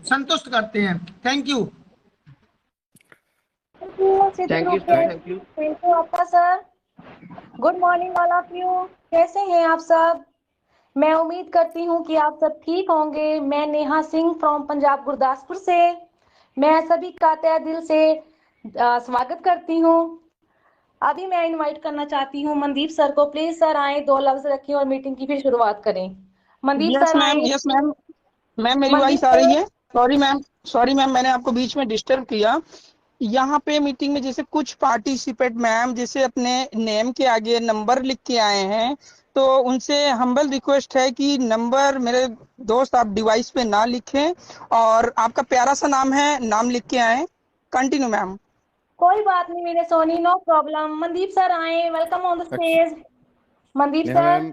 संतुष्ट करते हैं। Thank you. थैंक यू आपका sir. Good morning all of you. कैसे हैं आप सब? मैं उम्मीद करती हूँ कि आप सब ठीक होंगे। मैं नेहा सिंह फ्रॉम पंजाब गुरदासपुर से। मैं सभी का तहे दिल से स्वागत करती हूँ। अभी मैं इनवाइट करना चाहती हूँ मनदीप सर को। प्लीज सर आए, 2 लफ्ज रखें और मीटिंग की फिर शुरुआत करें। मनदीप यस सर मैम, आए। Yes ma'am. मैम मेरी मनदीप वॉइस आ रही सर। है? सॉरी मैम, मैंने आपको बीच में डिस्टर्ब किया। यहाँ पे मीटिंग में जैसे कुछ पार्टिसिपेंट मैम जैसे अपने नेम के आगे नंबर लिख के आए हैं, तो उनसे हम्बल रिक्वेस्ट है कि नंबर मेरे दोस्त आप डिवाइस पे ना लिखें और आपका प्यारा सा नाम है, नाम लिख के आए। Continue ma'am. कोई बात नहीं मेरे Soni, no problem. Mandeep sir आए, welcome on the stage. Mandeep Neha sir. Ma'am,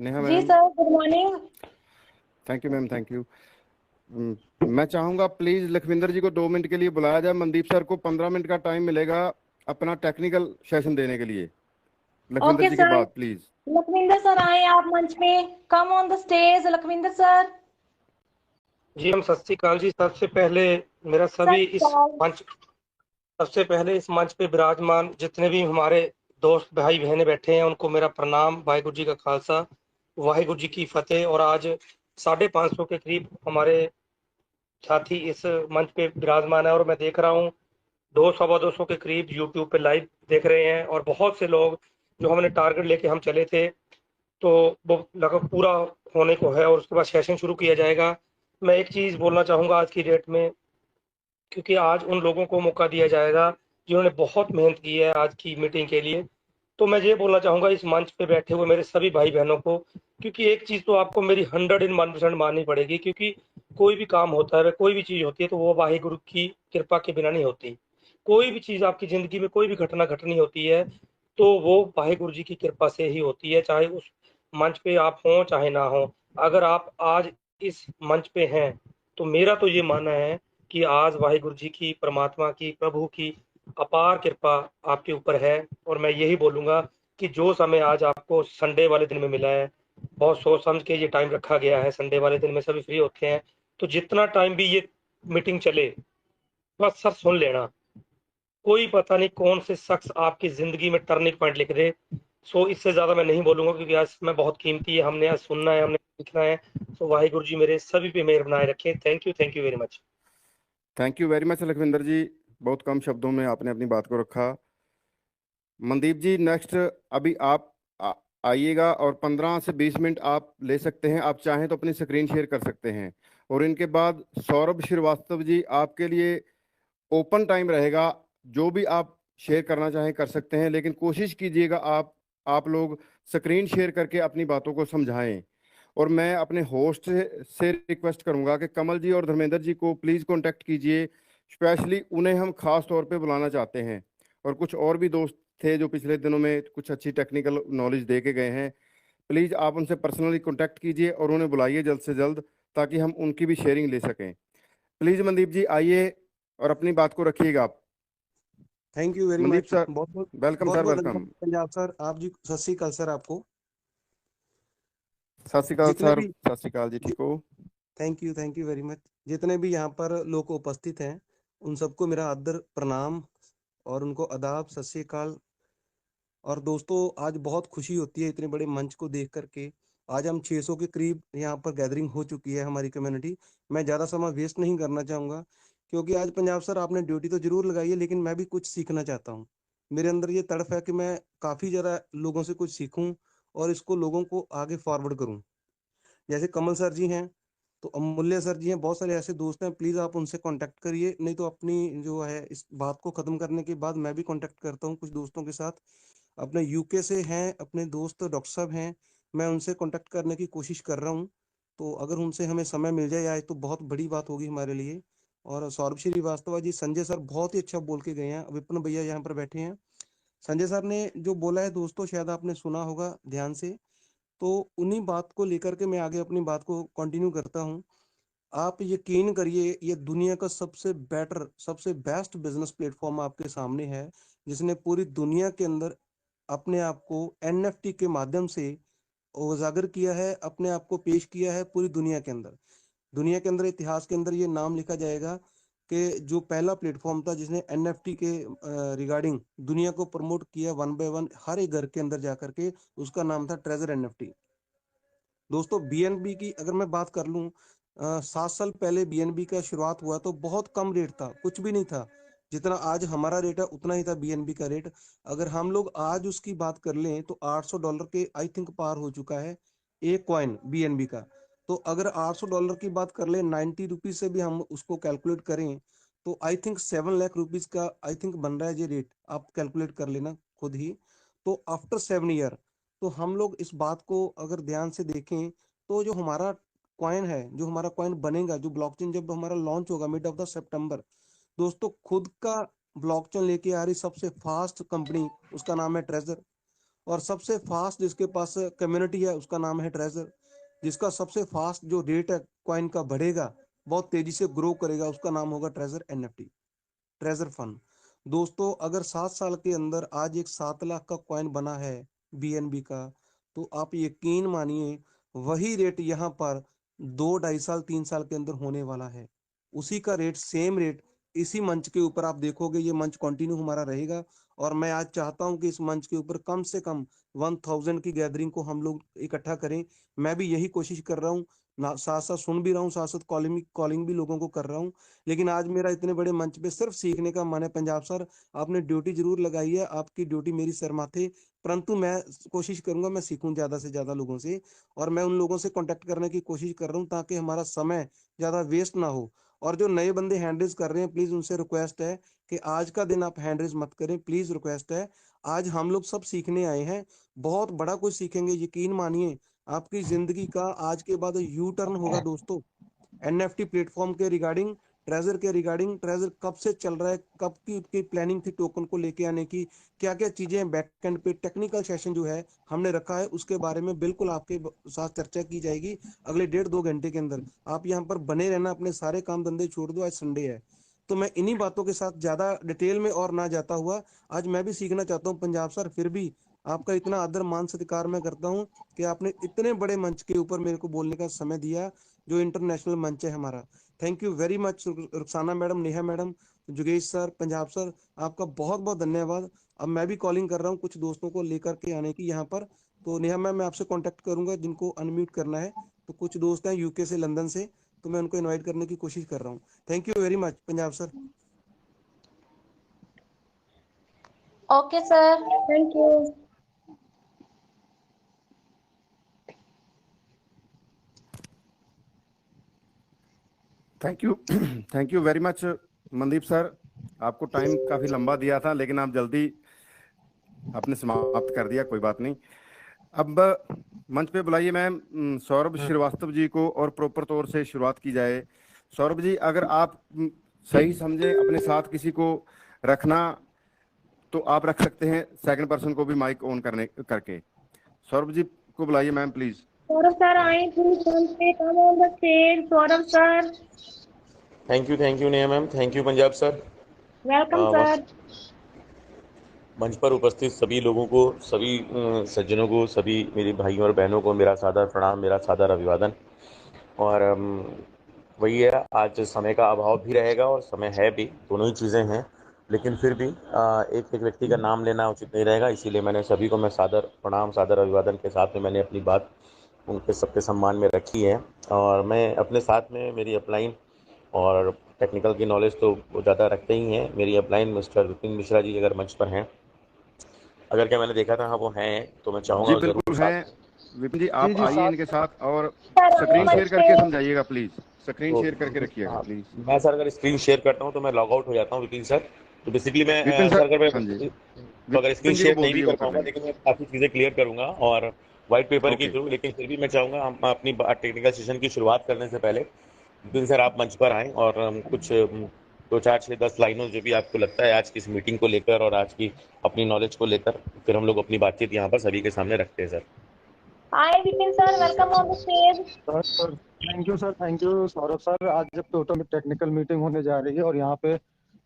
Neha ji ma'am, sir, good morning. Thank you ma'am, thank you. मैं चाहूंगा प्लीज लखविंदर जी को 2 मिनट के लिए बुलाया जाए। मनदीप सर को 15 मिनट का टाइम मिलेगा अपना टेक्निकल सेशन देने के लिए। लखविंदर ओके जी के सर। बाद प्लीज। लखविंदर सर आए आप मंच पे। Come on the stage Lakhwinder sir. जी हम सत श्री अकाल जी। सबसे पहले मेरा सभी सबसे पहले इस मंच पे विराजमान जितने भी हमारे दोस्त भाई बहने बैठे हैं उनको मेरा प्रणाम। वाहिगुरु जी का खालसा, वाहिगुरु जी की फतेह। और आज 550 के करीब हमारे साथी इस मंच पे विराजमान है और मैं देख रहा हूँ 200-250 के करीब यूट्यूब पे लाइव देख रहे हैं। और बहुत से लोग जो हमने टारगेट लेके हम चले थे तो वो लगभग पूरा होने को है और उसके बाद सेशन शुरू किया जाएगा। मैं एक चीज बोलना चाहूंगा आज की डेट में, क्योंकि आज उन लोगों को मौका दिया जाएगा जिन्होंने बहुत मेहनत की है आज की मीटिंग के लिए। तो मैं ये बोलना चाहूंगा इस मंच पे बैठे हुए मेरे सभी भाई बहनों को, क्योंकि एक चीज तो आपको मेरी 101% माननी पड़ेगी, क्योंकि कोई भी काम होता है, कोई भी चीज होती है तो वो वाहिगुरु की कृपा के बिना नहीं होती। कोई भी चीज आपकी जिंदगी में, कोई भी घटना घटनी होती है तो वो वाहिगुरु जी की कृपा से ही होती है, चाहे उस मंच पे आप हों चाहे ना हो। अगर आप आज इस मंच पे हैं तो मेरा तो ये मानना है कि आज वाहिगुरु जी की, परमात्मा की, प्रभु की अपार कृपा आपके ऊपर है। और मैं यही बोलूंगा कि जो समय आज आपको संडे वाले दिन में मिला है, बहुत सोच समझ के ये टाइम रखा गया है। संडे वाले दिन में सभी फ्री होते हैं, तो जितना टाइम भी ये मीटिंग चले बस सर सुन लेना। कोई पता नहीं कौन से शख्स आपकी जिंदगी में टर्निंग पॉइंट लिख दे। सो इससे ज्यादा मैं नहीं बोलूंगा, क्योंकि आज समय बहुत कीमती है। हमने आज सुनना है, हमने लिखना है। सो वाहिगुरु जी मेरे सभी पे मेहर बनाए रखें। Thank you very much. Thank you very much Lakhwinder ji, बहुत कम शब्दों में आपने अपनी बात को रखा। मनदीप जी नेक्स्ट, अभी आप आइएगा और 15 से 20 मिनट आप ले सकते हैं। आप चाहें तो अपनी स्क्रीन शेयर कर सकते हैं। और इनके बाद सौरभ श्रीवास्तव जी, आपके लिए ओपन टाइम रहेगा। जो भी आप शेयर करना चाहें कर सकते हैं, लेकिन कोशिश कीजिएगा आप लोग स्क्रीन शेयर करके अपनी बातों को समझाएं। और मैं अपने होस्ट से रिक्वेस्ट करूंगा कि कमल जी और धर्मेंद्र जी को प्लीज़ कांटेक्ट कीजिए। स्पेशली उन्हें हम खास तौर पे बुलाना चाहते हैं। और कुछ और भी दोस्त थे जो पिछले दिनों में कुछ अच्छी टेक्निकल नॉलेज दे के गए हैं। प्लीज़ आप उनसे पर्सनली कांटेक्ट कीजिए और उन्हें बुलाइए जल्द से जल्द, ताकि हम उनकी भी शेयरिंग ले सकें। प्लीज़ मनदीप जी आइए और अपनी बात को रखिएगा आप। Thank you very Mandeep much. Sir, बहुत बहुत welcome sir, welcome. Punjab sir, आप जी सत श्री अकाल सर। आपको सत श्री अकाल जितने सर। भी सत श्री अकाल जी, ठीक हो? Thank you very much. जितने भी यहाँ पर लोग उपस्थित हैं उन सबको मेरा आदर प्रणाम और उनको आदाब, सत श्री अकाल। और दोस्तों आज बहुत खुशी होती है इतने बड़े मंच को देख करके। आज हम 600 के करीब यहाँ पर गैदरिंग हो चुकी है हमारी कम्युनिटी। मैं ज़्यादा समय वेस्ट नहीं करना चाहूँगा, क्योंकि आज पंजाब सर आपने ड्यूटी तो जरूर लगाई है, लेकिन मैं भी कुछ सीखना चाहता हूँ। मेरे अंदर ये तड़फ है कि मैं काफ़ी ज़्यादा लोगों से कुछ सीखूं और इसको लोगों को आगे फॉरवर्ड करूँ। जैसे कमल सर जी हैं, तो अमूल्य सर जी हैं, बहुत सारे ऐसे दोस्त हैं। प्लीज़ आप उनसे कांटेक्ट करिए, नहीं तो अपनी जो है इस बात को ख़त्म करने के बाद मैं भी कांटेक्ट करता हूँ कुछ दोस्तों के साथ। अपने यूके से हैं अपने दोस्त डॉक्टर साहब हैं, मैं उनसे कांटेक्ट करने की कोशिश कर रहा हूँ। तो अगर उनसे हमें समय मिल जाए आज तो बहुत बड़ी बात होगी हमारे लिए। और सौरभ श्रीवास्तव जी, संजय सर बहुत ही अच्छा बोल के गए हैं। विपिन भैया यहाँ पर बैठे हैं। संजय सर ने जो बोला है दोस्तों शायद आपने सुना होगा ध्यान से, तो उन्हीं बात को लेकर के मैं आगे अपनी बात को कंटिन्यू करता हूँ। आप यकीन करिए, ये दुनिया का सबसे बेटर, सबसे बेस्ट बिजनेस प्लेटफॉर्म आपके सामने है, जिसने पूरी दुनिया के अंदर अपने आप को एनएफटी के माध्यम से उजागर किया है, अपने आप को पेश किया है पूरी दुनिया के अंदर। दुनिया के अंदर, इतिहास के अंदर ये नाम लिखा जाएगा कि जो पहला प्लेटफॉर्म था जिसने एनएफटी के रिगार्डिंग दुनिया को प्रमोट किया 1 by 1 हर एक घर के अंदर जाकर के, उसका नाम था ट्रेजर एनएफटी। दोस्तों बीएनबी की अगर मैं बात कर लूं, 7 साल पहले बीएनबी का शुरुआत हुआ तो बहुत कम रेट था, कुछ भी नहीं था। जितना आज हमारा रेट है उतना ही था बीएनबी का रेट। अगर हम लोग आज उसकी बात कर लें तो $800 के आई थिंक पार हो चुका है एक कॉइन बीएनबी का। तो अगर $800 की बात कर ले, 90 रुपीज से भी हम उसको कैलकुलेट करें तो आई थिंक 7 लाख रुपीज का आई थिंक बन रहा है ये रेट। आप कैलकुलेट कर लेना खुद ही। तो आफ्टर 7 ईयर तो हम लोग इस बात को अगर ध्यान से देखें तो जो हमारा कॉइन है, जो हमारा कॉइन बनेगा, जो ब्लॉकचेन जब हमारा लॉन्च होगा मिड ऑफ द सितंबर, दोस्तों खुद का ब्लॉकचेन लेके आ रही सबसे फास्ट कंपनी, उसका नाम है ट्रेजर। और सबसे फास्ट जिसके पास कम्युनिटी है उसका नाम है ट्रेजर। जिसका सबसे फास्ट जो रेट है कॉइन का बढ़ेगा, बहुत तेजी से ग्रो करेगा, उसका नाम होगा ट्रेजर एनएफटी, ट्रेजर फंड। दोस्तों अगर 7 साल के अंदर आज एक 7 लाख का कॉइन बना है बीएनबी का, तो आप यकीन मानिए वही रेट यहाँ पर 2 ढाई साल 3 साल के अंदर होने वाला है। उसी का रेट, सेम रेट इसी मंच के ऊपर आप देखोगे, ये मंच कंटिन्यू हमारा रहेगा। और मैं आज चाहता हूं कि इस मंच के ऊपर कम से कम 1000 की गैदरिंग को हम लोग इकट्ठा करें। मैं भी यही कोशिश कर रहा हूँ, साथ साथ सुन भी रहा हूँ, साथ साथ कॉलिंग भी लोगों को कर रहा हूँ। लेकिन आज मेरा इतने बड़े मंच पे सिर्फ सीखने का मन है। पंजाब सर, आपने ड्यूटी जरूर लगाई है, आपकी ड्यूटी मेरी सर माथे, परंतु मैं कोशिश करूंगा मैं सीखूं ज्यादा से ज्यादा लोगों से। और मैं उन लोगों से कांटेक्ट करने की कोशिश कर रहा हूं ताकि हमारा समय ज्यादा वेस्ट ना हो। और जो नए बंदे हैंडरेज कर रहे हैं, प्लीज उनसे रिक्वेस्ट है कि आज का दिन आप हैंडरेज मत करें, प्लीज रिक्वेस्ट है। आज हम लोग सब सीखने आए हैं, बहुत बड़ा कुछ सीखेंगे, यकीन मानिए। आपकी जिंदगी का आज के बाद यू टर्न होगा दोस्तों। एनएफटी प्लेटफॉर्म के रिगार्डिंग, ट्रेजर के रिगार्डिंग, ट्रेजर कब से चल रहा है, कब की प्लानिंग थी टोकन को लेके आने की, क्या क्या चीजें बैक एंड पे, टेक्निकल सेशन जो है हमने रखा है उसके बारे में बिल्कुल आपके साथ चर्चा की जाएगी अगले 1.5-2 घंटे के अंदर। आप यहाँ पर बने रहना, अपने सारे काम धंधे छोड़ दो, आज संडे है। तो मैं इन्हीं बातों के साथ ज्यादा डिटेल में और ना जाता हुआ, आज मैं भी सीखना चाहता हूँ पंजाब सर, फिर भी आपका इतना आदर मान सत्कार मैं करता हूँ कि आपने इतने बड़े मंच के ऊपर मेरे को बोलने का समय दिया, जो इंटरनेशनल मंच है हमारा। Thank you very much Rukhsana madam, Neha madam, जुगेश सर, पंजाब सर, आपका बहुत बहुत धन्यवाद। अब मैं भी कॉलिंग कर रहा हूँ कुछ दोस्तों को लेकर के आने की यहाँ पर। तो नेहा मैम, मैं आपसे कांटेक्ट करूंगा जिनको अनम्यूट करना है। तो कुछ दोस्त हैं यूके से, लंदन से, तो मैं उनको इनवाइट करने की कोशिश कर रहा हूँ। Thank you very much Punjab sir. Okay sir, thank you. Thank you very much Mandeep sir. आपको टाइम काफी लंबा दिया था लेकिन आप जल्दी आपने समाप्त कर दिया, कोई बात नहीं। अब मंच पे बुलाइए मैम सौरभ श्रीवास्तव जी को और प्रॉपर तौर से शुरुआत की जाए। सौरभ जी, अगर आप सही समझे अपने साथ किसी को रखना तो आप रख सकते हैं, सेकंड पर्सन को भी माइक ऑन करके। सौरभ जी को बुलाइए मैम प्लीज। सौरभ सर आए, please come on the stage. Saurabh sir. Thank you Neha ma'am, thank you Punjab sir. Welcome sir. मंच पर उपस्थित सभी लोगों को, सभी सज्जनों को, सभी मेरे भाइयों और बहनों को मेरा सादर प्रणाम, मेरा सादर अभिवादन। और वही है, आज समय का अभाव भी रहेगा और समय है भी, दोनों ही चीज़ें हैं। लेकिन फिर भी एक एक व्यक्ति का नाम लेना उचित नहीं रहेगा, इसीलिए मैंने सभी को मैं सादर प्रणाम, सादर अभिवादन के साथ में मैंने अपनी बात उनके सबके सम्मान में रखी है। और मैं अपने साथ में मेरी अपलाइन और टेक्निकल की नॉलेज तो वो ज़्यादा रखते ही हैं। मेरी अपलाइन मिस्टर विपिन मिश्रा जी अगर मंच पर हैं, अगर क्या मैंने देखा था, हाँ वो हैं, तो मैं चाहूँगा जी बिल्कुल हैं विपिन जी, आप आइए इनके साथ और स्क्रीन शेयर करके समझाइएगा प्लीज, स्क्रीन शेयर करके रखिएगा प्लीज। मैं सर अगर स्क्रीन शेयर करता हूँ तो मैं लॉग आउट हो जाता हूँ विपिन सर। तो बेसिकली मैं सर अगर स्क्रीन शेयर नहीं भी कर पाऊंगा, लेकिन मैं काफ़ी चीज़ें क्लियर करूंगा और व्हाइट पेपर के थ्रू। लेकिन फिर भी मैं चाहूँगा हम अपनी टेक्निकल सेशन की शुरुआत करने से पहले विपिन सर आप मंच पर आएँ और कुछ 2, 4, 6, 10 लाइनों जो भी आपको लगता है आज की इस मीटिंग को लेकर और आज की अपनी नॉलेज को लेकर, फिर हम लोग अपनी बातचीत यहाँ पर सभी के सामने रखते हैं sir. Hi Vipin sir, welcome on the stage. Sir thank you Saurabh sir. आज जब टोटल टेक्निकल मीटिंग होने जा रही है और यहाँ पे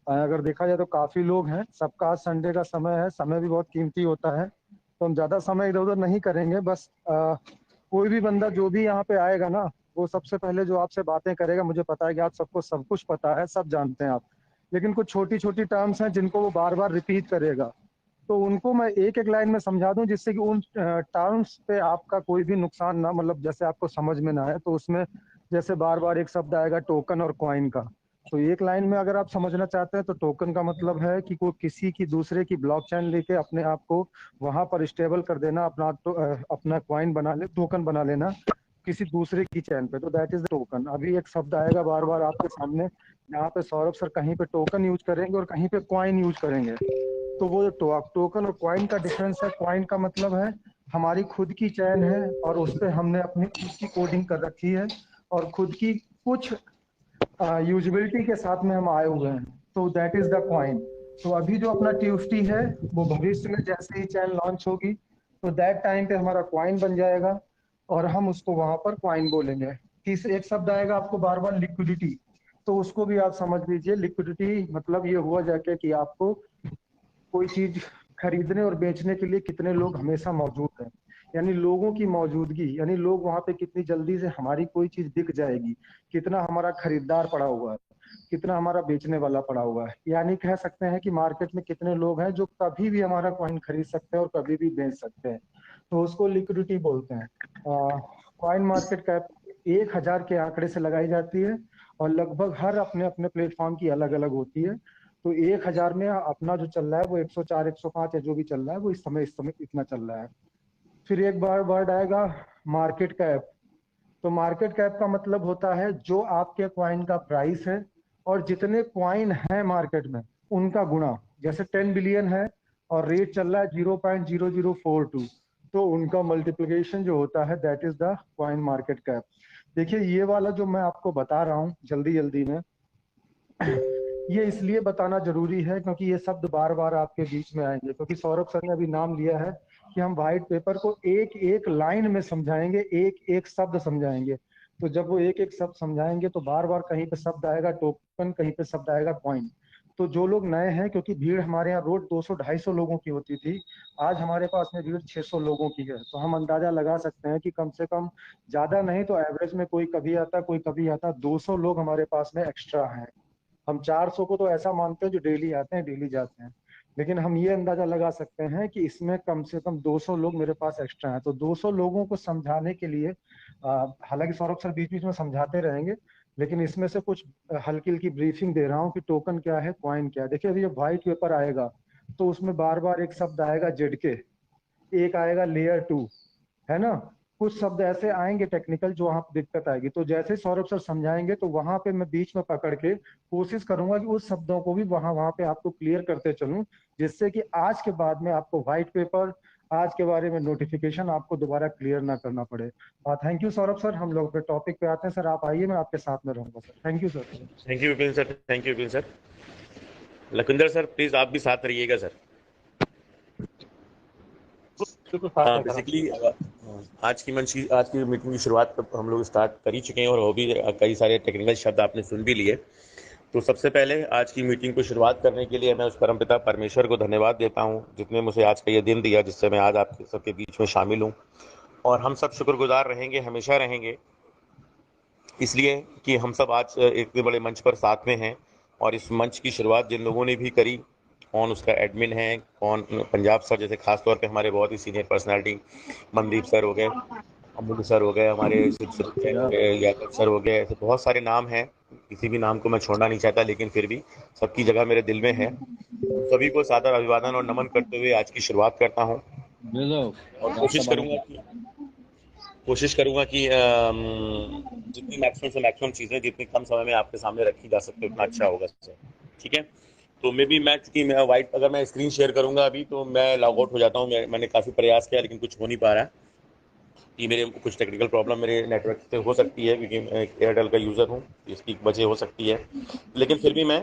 अगर देखा जाए तो काफी लोग हैं, सबका आज संडे का समय है, समय भी बहुत कीमती होता है, तो हम ज्यादा समय इधर उधर नहीं करेंगे। बस कोई भी बंदा जो भी यहाँ पे आएगा ना, वो सबसे पहले जो आपसे बातें करेगा, मुझे पता है कि आप सबको सब कुछ पता है, सब जानते हैं आप, लेकिन कुछ छोटी छोटी टर्म्स हैं जिनको वो बार बार रिपीट करेगा। तो उनको मैं एक एक लाइन में समझा दूं जिससे कि उन टर्म्स पे आपका कोई भी नुकसान ना, मतलब जैसे आपको समझ में ना आए। तो उसमें जैसे बार बार एक शब्द आएगा टोकन और कॉइन का, तो एक लाइन में अगर आप समझना चाहते हैं तो टोकन का मतलब है कि कोई किसी की दूसरे की ब्लॉकचेन लेके अपने आप को वहां पर स्टेबल कर देना, अपना कॉइन बना ले, टोकन बना लेना किसी दूसरे की चैन पे, तो दैट इज द टोकन। अभी एक शब्द आएगा बार बार आपके सामने, यहाँ पे सौरभ सर कहीं पे टोकन यूज करेंगे और कहीं पे कॉइन यूज करेंगे। तो वो टोकन और कॉइन का डिफरेंस है। कॉइन का मतलब है हमारी खुद की चैन है और उस पर हमने अपनी खुद की कोडिंग कर रखी है और खुद की कुछ यूजिबिलिटी के साथ में हम आए हुए हैं, तो दैट इज द कॉइन। तो अभी जो अपना ट्यूस्टी है वो भविष्य में जैसे ही चैन लॉन्च होगी तो दैट टाइम पे हमारा कॉइन बन जाएगा और हम उसको वहां पर कॉइन बोलेंगे। तीसरा एक शब्द आएगा आपको बार बार लिक्विडिटी, तो उसको भी आप समझ लीजिए। लिक्विडिटी मतलब ये हुआ जाके कि आपको कोई चीज खरीदने और बेचने के लिए कितने लोग हमेशा मौजूद हैं, यानी लोगों की मौजूदगी, यानी लोग वहां पे कितनी जल्दी से हमारी कोई चीज बिक जाएगी, कितना हमारा खरीदार पड़ा हुआ है, कितना हमारा बेचने वाला पड़ा हुआ है। यानी कह सकते हैं कि मार्केट में कितने लोग हैं जो कभी भी हमारा कॉइन खरीद सकते हैं और कभी भी बेच सकते हैं, तो उसको लिक्विडिटी बोलते हैं। कॉइन मार्केट कैप 1000 के आंकड़े से लगाई जाती है और लगभग हर अपने अपने प्लेटफॉर्म की अलग अलग होती है। तो 1000 में अपना जो चल रहा है वो 104 105 या जो भी चल रहा है वो इस समय इतना चल रहा है। फिर एक बार वर्ड आएगा मार्केट कैप। तो मार्केट कैप का मतलब होता है जो आपके कॉइन का प्राइस है और जितने कॉइन है मार्केट में उनका गुणा। जैसे 10 बिलियन है और रेट चल रहा है 0.0042, तो उनका मल्टीप्लिकेशन जो होता है that is the coin market cap. देखिए ये वाला जो मैं आपको बता रहा हूँ जल्दी जल्दी में, ये इसलिए बताना जरूरी है क्योंकि ये शब्द बार बार आपके बीच में आएंगे, क्योंकि सौरभ सर ने अभी नाम लिया है कि हम व्हाइट पेपर को एक एक लाइन में समझाएंगे, एक एक शब्द समझाएंगे। तो जब वो एक एक शब्द समझाएंगे तो बार बार कहीं पे शब्द आएगा टोकन, कहीं पे शब्द आएगा कॉइन। तो जो लोग नए हैं, क्योंकि भीड़ हमारे यहाँ रोज 200-250 लोगों की होती थी, आज हमारे पास में भीड़ 600 लोगों की है, तो हम अंदाजा लगा सकते हैं कि कम से कम ज्यादा नहीं तो एवरेज में कोई कभी आता कोई कभी आता 200 लोग हमारे पास में एक्स्ट्रा हैं। हम 400 को तो ऐसा मानते हैं जो डेली आते हैं डेली जाते हैं, लेकिन हम ये अंदाजा लगा सकते हैं कि इसमें कम से कम 200 लोग मेरे पास एक्स्ट्रा हैं। तो 200 लोगों को समझाने के लिए हालांकि सौरभ सर बीच बीच में समझाते रहेंगे, लेकिन इसमें से कुछ हल्की हल्की ब्रीफिंग दे रहा हूँ कि टोकन क्या है, कॉइन क्या है। देखिए अभी जब व्हाइट पेपर आएगा तो उसमें बार बार एक शब्द आएगा जेडके, एक आएगा लेयर 2, है ना। कुछ शब्द ऐसे आएंगे टेक्निकल जो वहां पर दिक्कत आएगी, तो जैसे सौरभ सर समझाएंगे तो वहां पे मैं बीच में पकड़ के कोशिश करूंगा कि उस शब्दों को भी वहां पे आपको क्लियर करते चलूं, जिससे कि आज के बाद में आपको व्हाइट पेपर आज के बारे में नोटिफिकेशन आपको दोबारा क्लियर ना करना पड़े। Thank you Saurabh sir. हम लोग अपने टॉपिक पे आते हैं। सर आप आइए, मैं आपके साथ में रहूंगा sir. Thank you sir. Thank you Vipin sir, thank you Vipin sir. Lakhwinder sir please आप भी साथ रहिएगा सर। बेसिकली आज की मीटिंग की शुरुआत हम लोग स्टार्ट कर ही चुके हैं और वो भी कई सारे टेक्निकल शब्द आपने सुन भी लिए। तो सबसे पहले आज की मीटिंग को शुरुआत करने के लिए मैं उस परमपिता परमेश्वर को धन्यवाद देता हूँ जिसने मुझे आज का ये दिन दिया, जिससे मैं आज आप सबके बीच में शामिल हूँ। और हम सब शुक्रगुजार रहेंगे, हमेशा रहेंगे, इसलिए कि हम सब आज इतने बड़े मंच पर साथ में हैं। और इस मंच की शुरुआत जिन लोगों ने भी करी, कौन उसका एडमिन है, कौन पंजाब सर जैसे खास तौर पे हमारे बहुत ही सीनियर पर्सनालिटी, मनदीप सर हो गए, अमूल सर हो गए, हमारे यादव सर हो गए, ऐसे बहुत सारे नाम हैं। किसी भी नाम को मैं छोड़ना नहीं चाहता, लेकिन फिर भी सबकी जगह मेरे दिल में है। सभी को सादर अभिवादन और नमन करते हुए आज की शुरुआत करता हूँ और कोशिश करूंगा कि जितनी मैक्सिमम से मैक्सिमम चीजें जितनी कम समय में आपके सामने रखी जा सकते उतना अच्छा होगा सर, ठीक है। तो मैं व्हाइट अगर मैं स्क्रीन शेयर करूंगा अभी तो मैं लॉग आउट हो जाता हूँ। मैंने काफी प्रयास किया लेकिन कुछ हो नहीं पा रहा है। ये मेरे कुछ टेक्निकल प्रॉब्लम मेरे नेटवर्क से हो सकती है क्योंकि मैं एयरटेल का यूजर हूँ, इसकी वजह हो सकती है, लेकिन फिर भी मैं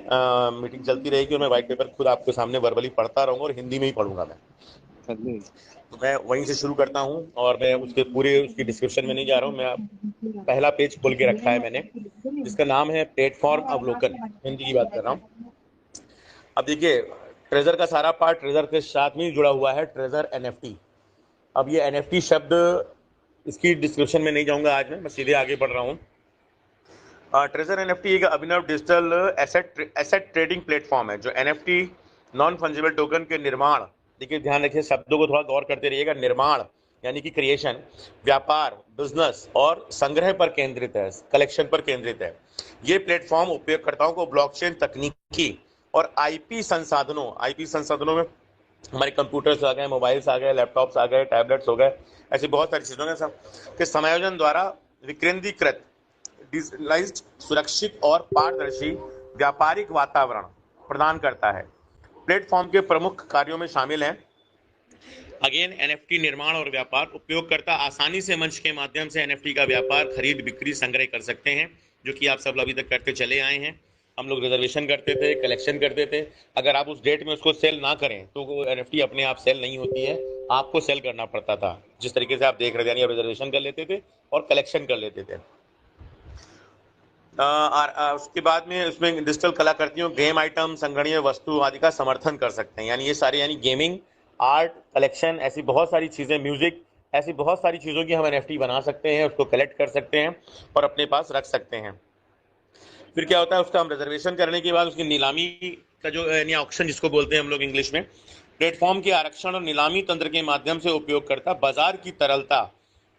मीटिंग चलती रहेगी और मैं व्हाइट पेपर खुद आपके सामने वर्बली पढ़ता रहूंगा और हिंदी में ही पढ़ूंगा मैं। तो मैं वहीं से शुरू करता हूं और मैं उसकी डिस्क्रिप्शन में नहीं जा रहा हूं। मैं पहला पेज खोल के रखा है मैंने, जिसका नाम है प्लेटफॉर्म अवलोकन, हिंदी की बात कर रहा हूं। अब देखिए ट्रेजर का सारा पार्ट ट्रेजर के साथ में जुड़ा हुआ है, ट्रेजर एनएफटी। अब ये एनएफटी शब्द इसकी डिस्क्रिप्शन में नहीं जाऊंगा आज मैं सीधे आगे बढ़ रहा हूं। ट्रेजर एनएफटी एक अभिनव डिजिटल एसेट ट्रेडिंग प्लेटफॉर्म है जो एनएफटी नॉन फंजिबल टोकन के निर्माण देखिए ध्यान रखिए, शब्दों को थोड़ा गौर करते रहिएगा। निर्माण यानी कि क्रिएशन, व्यापार बिजनेस और संग्रह पर केंद्रित है, कलेक्शन पर केंद्रित है। ये प्लेटफॉर्म उपयोगकर्ताओं को ब्लॉकचेन तकनीकी और आईपी संसाधनों में हमारे कंप्यूटर्स आ गए, मोबाइल्स आ गए, लैपटॉप्स आ गए, टैबलेट्स हो गए, ऐसी बहुत सारी चीजों के समायोजन द्वारा विकेंद्रीकृत, डिजिटलाइज्ड, सुरक्षित और पारदर्शी व्यापारिक वातावरण प्रदान करता है। प्लेटफॉर्म के प्रमुख कार्यों में शामिल हैं अगेन एनएफटी निर्माण और व्यापार। उपयोगकर्ता आसानी से मंच के माध्यम से एनएफटी का व्यापार, खरीद, बिक्री, संग्रह कर सकते हैं, जो कि आप सब अभी तक करते चले आए हैं। हम लोग रिजर्वेशन करते थे, कलेक्शन करते थे। अगर आप उस डेट में उसको सेल ना करें तो वो एनएफटी अपने आप सेल नहीं होती है, आपको सेल करना पड़ता था। जिस तरीके से आप देख रहे थे, यानी आप रिजर्वेशन कर लेते थे और कलेक्शन कर लेते थे। उसके बाद में उसमें डिजिटल कलाकृतियों, गेम आइटम, संगणकीय वस्तु आदि का समर्थन कर सकते हैं। यानी ये सारे, यानी गेमिंग, आर्ट, कलेक्शन, ऐसी बहुत सारी चीजें, म्यूजिक, ऐसी बहुत सारी चीजों की हम एनएफटी बना सकते हैं, उसको कलेक्ट कर सकते हैं और अपने पास रख सकते हैं। फिर क्या होता है, उसका हम रिजर्वेशन करने के बाद उसकी नीलामी का जो यानी ऑक्शन जिसको बोलते हैं हम लोग इंग्लिश में, प्लेटफॉर्म के आरक्षण और नीलामी तंत्र के माध्यम से उपयोगकर्ता बाजार की तरलता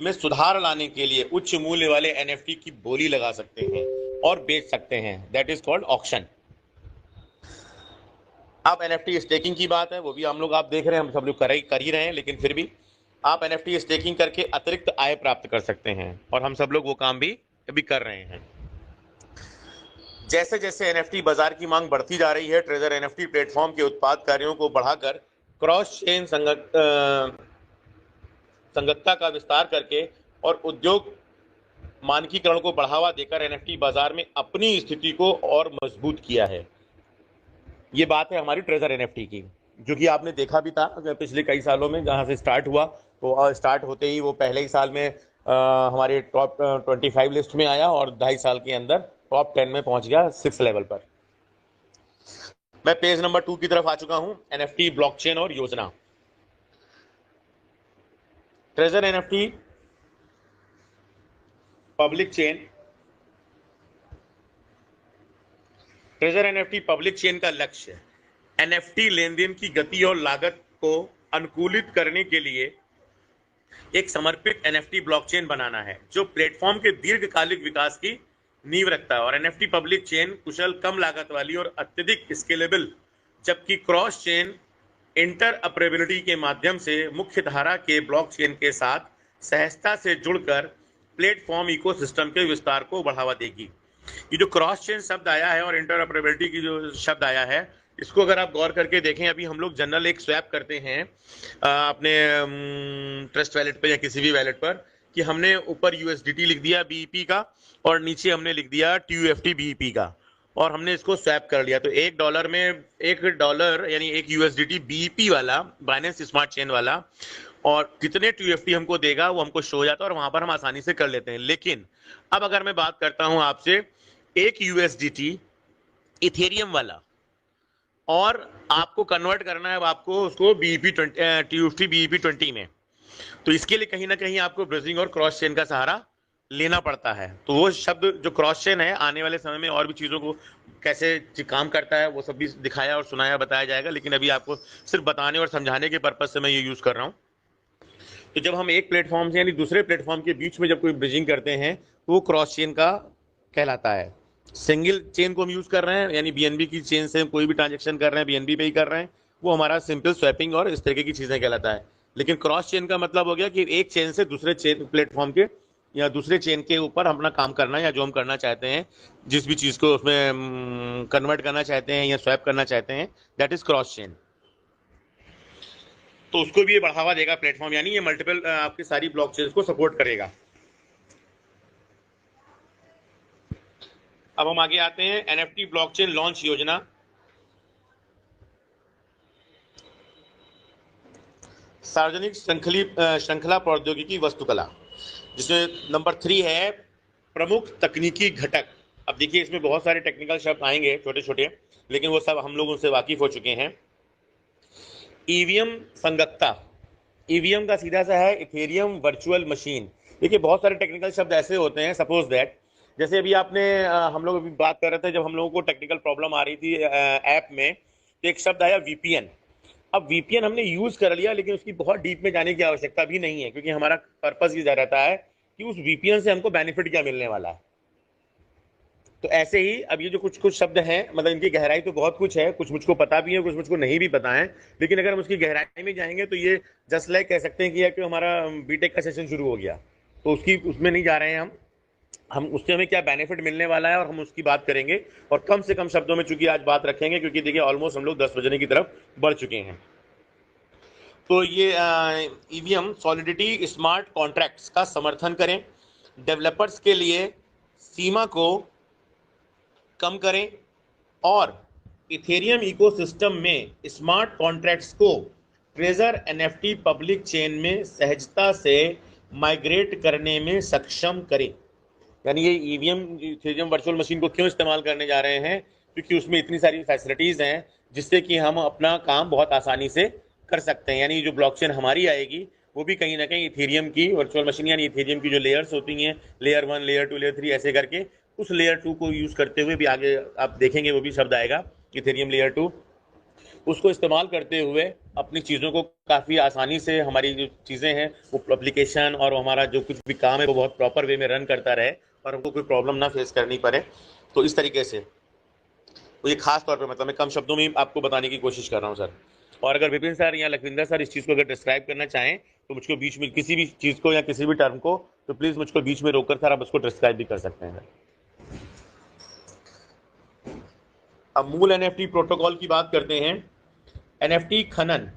में सुधार लाने के लिए उच्च मूल्य वाले एनएफटी की बोली लगा सकते हैं और बेच सकते हैं। That is called auction. अब एनएफटी स्टेकिंग की बात है, वो भी हम लोग आप देख रहे हैं, हम सब लोग कर ही रहे हैं, लेकिन फिर भी आप एनएफटी स्टेकिंग करके अतिरिक्त आय प्राप्त कर सकते हैं और हम सब लोग वो काम भी अभी कर रहे हैं। जैसे जैसे एनएफटी बाजार की मांग बढ़ती जा रही है, ट्रेजर एनएफटी प्लेटफॉर्म के उत्पाद कार्यों को बढ़ाकर क्रॉस चेन संगतता का विस्तार करके और उद्योग मानकीकरण को बढ़ावा देकर एनएफटी बाजार में अपनी स्थिति को और मजबूत किया है। ये बात है हमारी ट्रेजर एनएफटी की, जो कि आपने देखा भी था पिछले कई सालों में। जहां से स्टार्ट हुआ तो स्टार्ट होते ही वो पहले ही साल में हमारे टॉप 25 लिस्ट में आया और 2.5 साल के अंदर टॉप 10 में पहुंच गया, 6 लेवल पर। मैं पेज नंबर 2 की तरफ आ चुका हूं, एनएफटी, ब्लॉकचेन और योजना। Treasure NFT public chain, treasure NFT public chain का लक्ष्य एनएफटी लेन देन की गति और लागत को अनुकूलित करने के लिए एक समर्पित एनएफटी ब्लॉकचेन बनाना है, जो प्लेटफॉर्म के दीर्घकालिक विकास की नींव रखता है। और एनएफटी पब्लिक चेन कुशल, कम लागत वाली और अत्यधिक स्केलेबल, जबकि क्रॉस चेन इंटरऑपरेबिलिटी के माध्यम से मुख्य धारा के ब्लॉकचेन के साथ सहजता से जुड़कर प्लेटफॉर्म इकोसिस्टम के विस्तार को बढ़ावा देगी। ये जो क्रॉस चेन शब्द आया है और इंटरऑपरेबिलिटी की जो शब्द आया है, इसको अगर आप गौर करके देखें, अभी हम लोग जनरल एक स्वैप करते हैं अपने ट्रस्ट वैलेट पे या किसी भी वैलेट पर, कि हमने ऊपर यूएसडीटी लिख दिया बीईपी का और नीचे हमने लिख दिया टीयूएफटी बीईपी का, और हमने इसको स्वैप कर लिया। तो $1 में $1 यानी 1 यूएसडीटी बीईपी वाला, बाइनेंस स्मार्ट चेन वाला, और कितने टीयूएफटी हमको देगा वो हमको शो हो जाता है और वहां पर हम आसानी से कर लेते हैं। लेकिन अब अगर मैं बात करता हूं आपसे 1 यूएसडीटी इथेरियम वाला, और आपको कन्वर्ट करना है अब आपको उसको टीयूएफटी बीईपी 20 में, तो इसके लिए कहीं ना कहीं आपको ब्रिजिंग और क्रॉस चेन का सहारा लेना पड़ता है। तो वो शब्द जो क्रॉस चेन है, आने वाले समय में और भी चीज़ों को कैसे काम करता है वो सब भी दिखाया और सुनाया, बताया जाएगा, लेकिन अभी आपको सिर्फ बताने और समझाने के पर्पज से मैं ये यूज़ कर रहा हूँ। तो जब हम एक प्लेटफॉर्म से यानी दूसरे प्लेटफॉर्म के बीच में जब कोई ब्रिजिंग करते हैं तो वो क्रॉस चेन का कहलाता है। सिंगल चेन को हम यूज़ कर रहे हैं, यानी बीएनबी की चेन से हम कोई भी ट्रांजेक्शन कर रहे हैं, बीएनबी पे ही कर रहे हैं, वो हमारा सिंपल स्वैपिंग और इस तरीके की चीज़ें कहलाता है। लेकिन क्रॉस चेन का मतलब हो गया कि एक चेन से दूसरे चेन प्लेटफॉर्म के या दूसरे चेन के ऊपर अपना काम करना, या जो हम करना चाहते हैं, जिस भी चीज़ को उसमें कन्वर्ट करना चाहते हैं या स्वैप करना चाहते हैं, दैट इज क्रॉस चेन। तो उसको भी ये बढ़ावा देगा प्लेटफॉर्म, यानी ये मल्टीपल आपकी सारी ब्लॉक चेन्स को सपोर्ट करेगा। अब हम आगे आते हैं, एनएफटी ब्लॉकचेन लॉन्च योजना। सार्वजनिक श्रृंखला प्रौद्योगिकी वास्तुकला, जिसमें नंबर 3 है प्रमुख तकनीकी घटक। अब देखिए इसमें बहुत सारे टेक्निकल शब्द आएंगे छोटे छोटे, लेकिन वो सब हम लोग उनसे वाकिफ हो चुके हैं। ईवीएम संगतता, ईवीएम का सीधा सा है इथेरियम वर्चुअल मशीन। देखिए बहुत सारे टेक्निकल शब्द ऐसे होते हैं, सपोज दैट, जैसे अभी आपने हम लोग अभी बात कर रहे थे, जब हम लोगों को टेक्निकल प्रॉब्लम आ रही थी ऐप में, तो एक शब्द आया वीपीएन। अब वीपीएन हमने यूज कर लिया, लेकिन उसकी बहुत डीप में जाने की आवश्यकता भी नहीं है, क्योंकि हमारा पर्पस ये रहता है कि उस वीपीएन से हमको बेनिफिट क्या मिलने वाला है। तो ऐसे ही अब ये जो कुछ कुछ शब्द हैं, मतलब इनकी गहराई तो बहुत कुछ है, कुछ मुझको पता भी है, कुछ मुझको नहीं भी पता है, लेकिन अगर हम उसकी गहराई में जाएंगे तो ये जस्ट लाइक कह सकते हैं कि हमारा बीटेक का सेशन शुरू हो गया, तो उसमें नहीं जा रहे हैं हम उससे हमें क्या बेनिफिट मिलने वाला है और हम उसकी बात करेंगे, और कम से कम शब्दों में चूंकि आज बात रखेंगे, क्योंकि देखिए ऑलमोस्ट हम लोग 10 बजने की तरफ बढ़ चुके हैं। तो ये ईवीएम सॉलिडिटी स्मार्ट कॉन्ट्रैक्ट्स का समर्थन करें, डेवलपर्स के लिए सीमा को कम करें और इथेरियम इकोसिस्टम में स्मार्ट कॉन्ट्रैक्ट्स को ट्रेजर एनएफटी पब्लिक चेन में सहजता से माइग्रेट करने में सक्षम करें। यानी ये ईवीएम इथेरियम वर्चुअल मशीन को क्यों इस्तेमाल करने जा रहे हैं, क्योंकि उसमें इतनी सारी फैसिलिटीज हैं जिससे कि हम अपना काम बहुत आसानी से कर सकते हैं। यानी जो ब्लॉकचेन हमारी आएगी वो भी कहीं ना कहीं इथेरियम की वर्चुअल मशीन, यानी इथेरियम की जो लेयर्स होती हैं, लेयर 1, लेयर 2, लेयर 3 ऐसे करके, उस लेयर 2 को यूज करते हुए भी आगे आप देखेंगे वो भी शब्द आएगा इथेरियम लेयर 2, उसको इस्तेमाल करते हुए अपनी चीज़ों को काफ़ी आसानी से, हमारी जो चीज़ें हैं वो एप्लीकेशन और हमारा जो कुछ भी काम है वो बहुत प्रॉपर वे में रन करता रहे और हमको कोई प्रॉब्लम ना फेस करनी पड़े। तो इस तरीके से तो ये खास तौर पे मतलब मैं कम शब्दों में आपको बताने की कोशिश कर रहा हूँ सर। और अगर विपिन सर या लखविंदर सर इस चीज़ को अगर डिस्क्राइब करना चाहें तो मुझको बीच में किसी भी चीज़ को या किसी भी टर्म को तो प्लीज़ मुझको बीच में रोककर सर आप उसको डिस्क्राइब भी कर सकते हैं। अब मूल एनएफटी प्रोटोकॉल की बात करते हैं। एनएफटी खनन,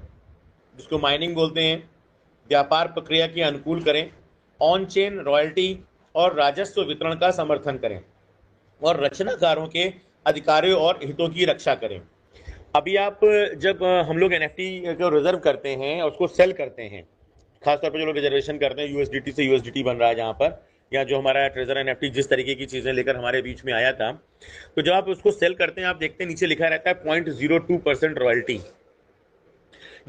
जिसको माइनिंग बोलते हैं, व्यापार प्रक्रिया के अनुकूल करें, ऑन चेन रॉयल्टी और राजस्व वितरण का समर्थन करें और रचनाकारों के अधिकारों और हितों की रक्षा करें। अभी आप जब हम लोग एनएफटी को रिजर्व करते हैं और उसको सेल करते हैं, खासतौर पर जो लोग रिजर्वेशन करते हैं, यूएसडीटी से यूएसडीटी बन रहा है जहाँ पर, या जो हमारा ट्रेजर एनएफटी जिस तरीके की चीज़ें लेकर हमारे बीच में आया था, तो जब आप उसको सेल करते हैं आप देखते हैं नीचे लिखा रहता है 0.02% रॉयल्टी।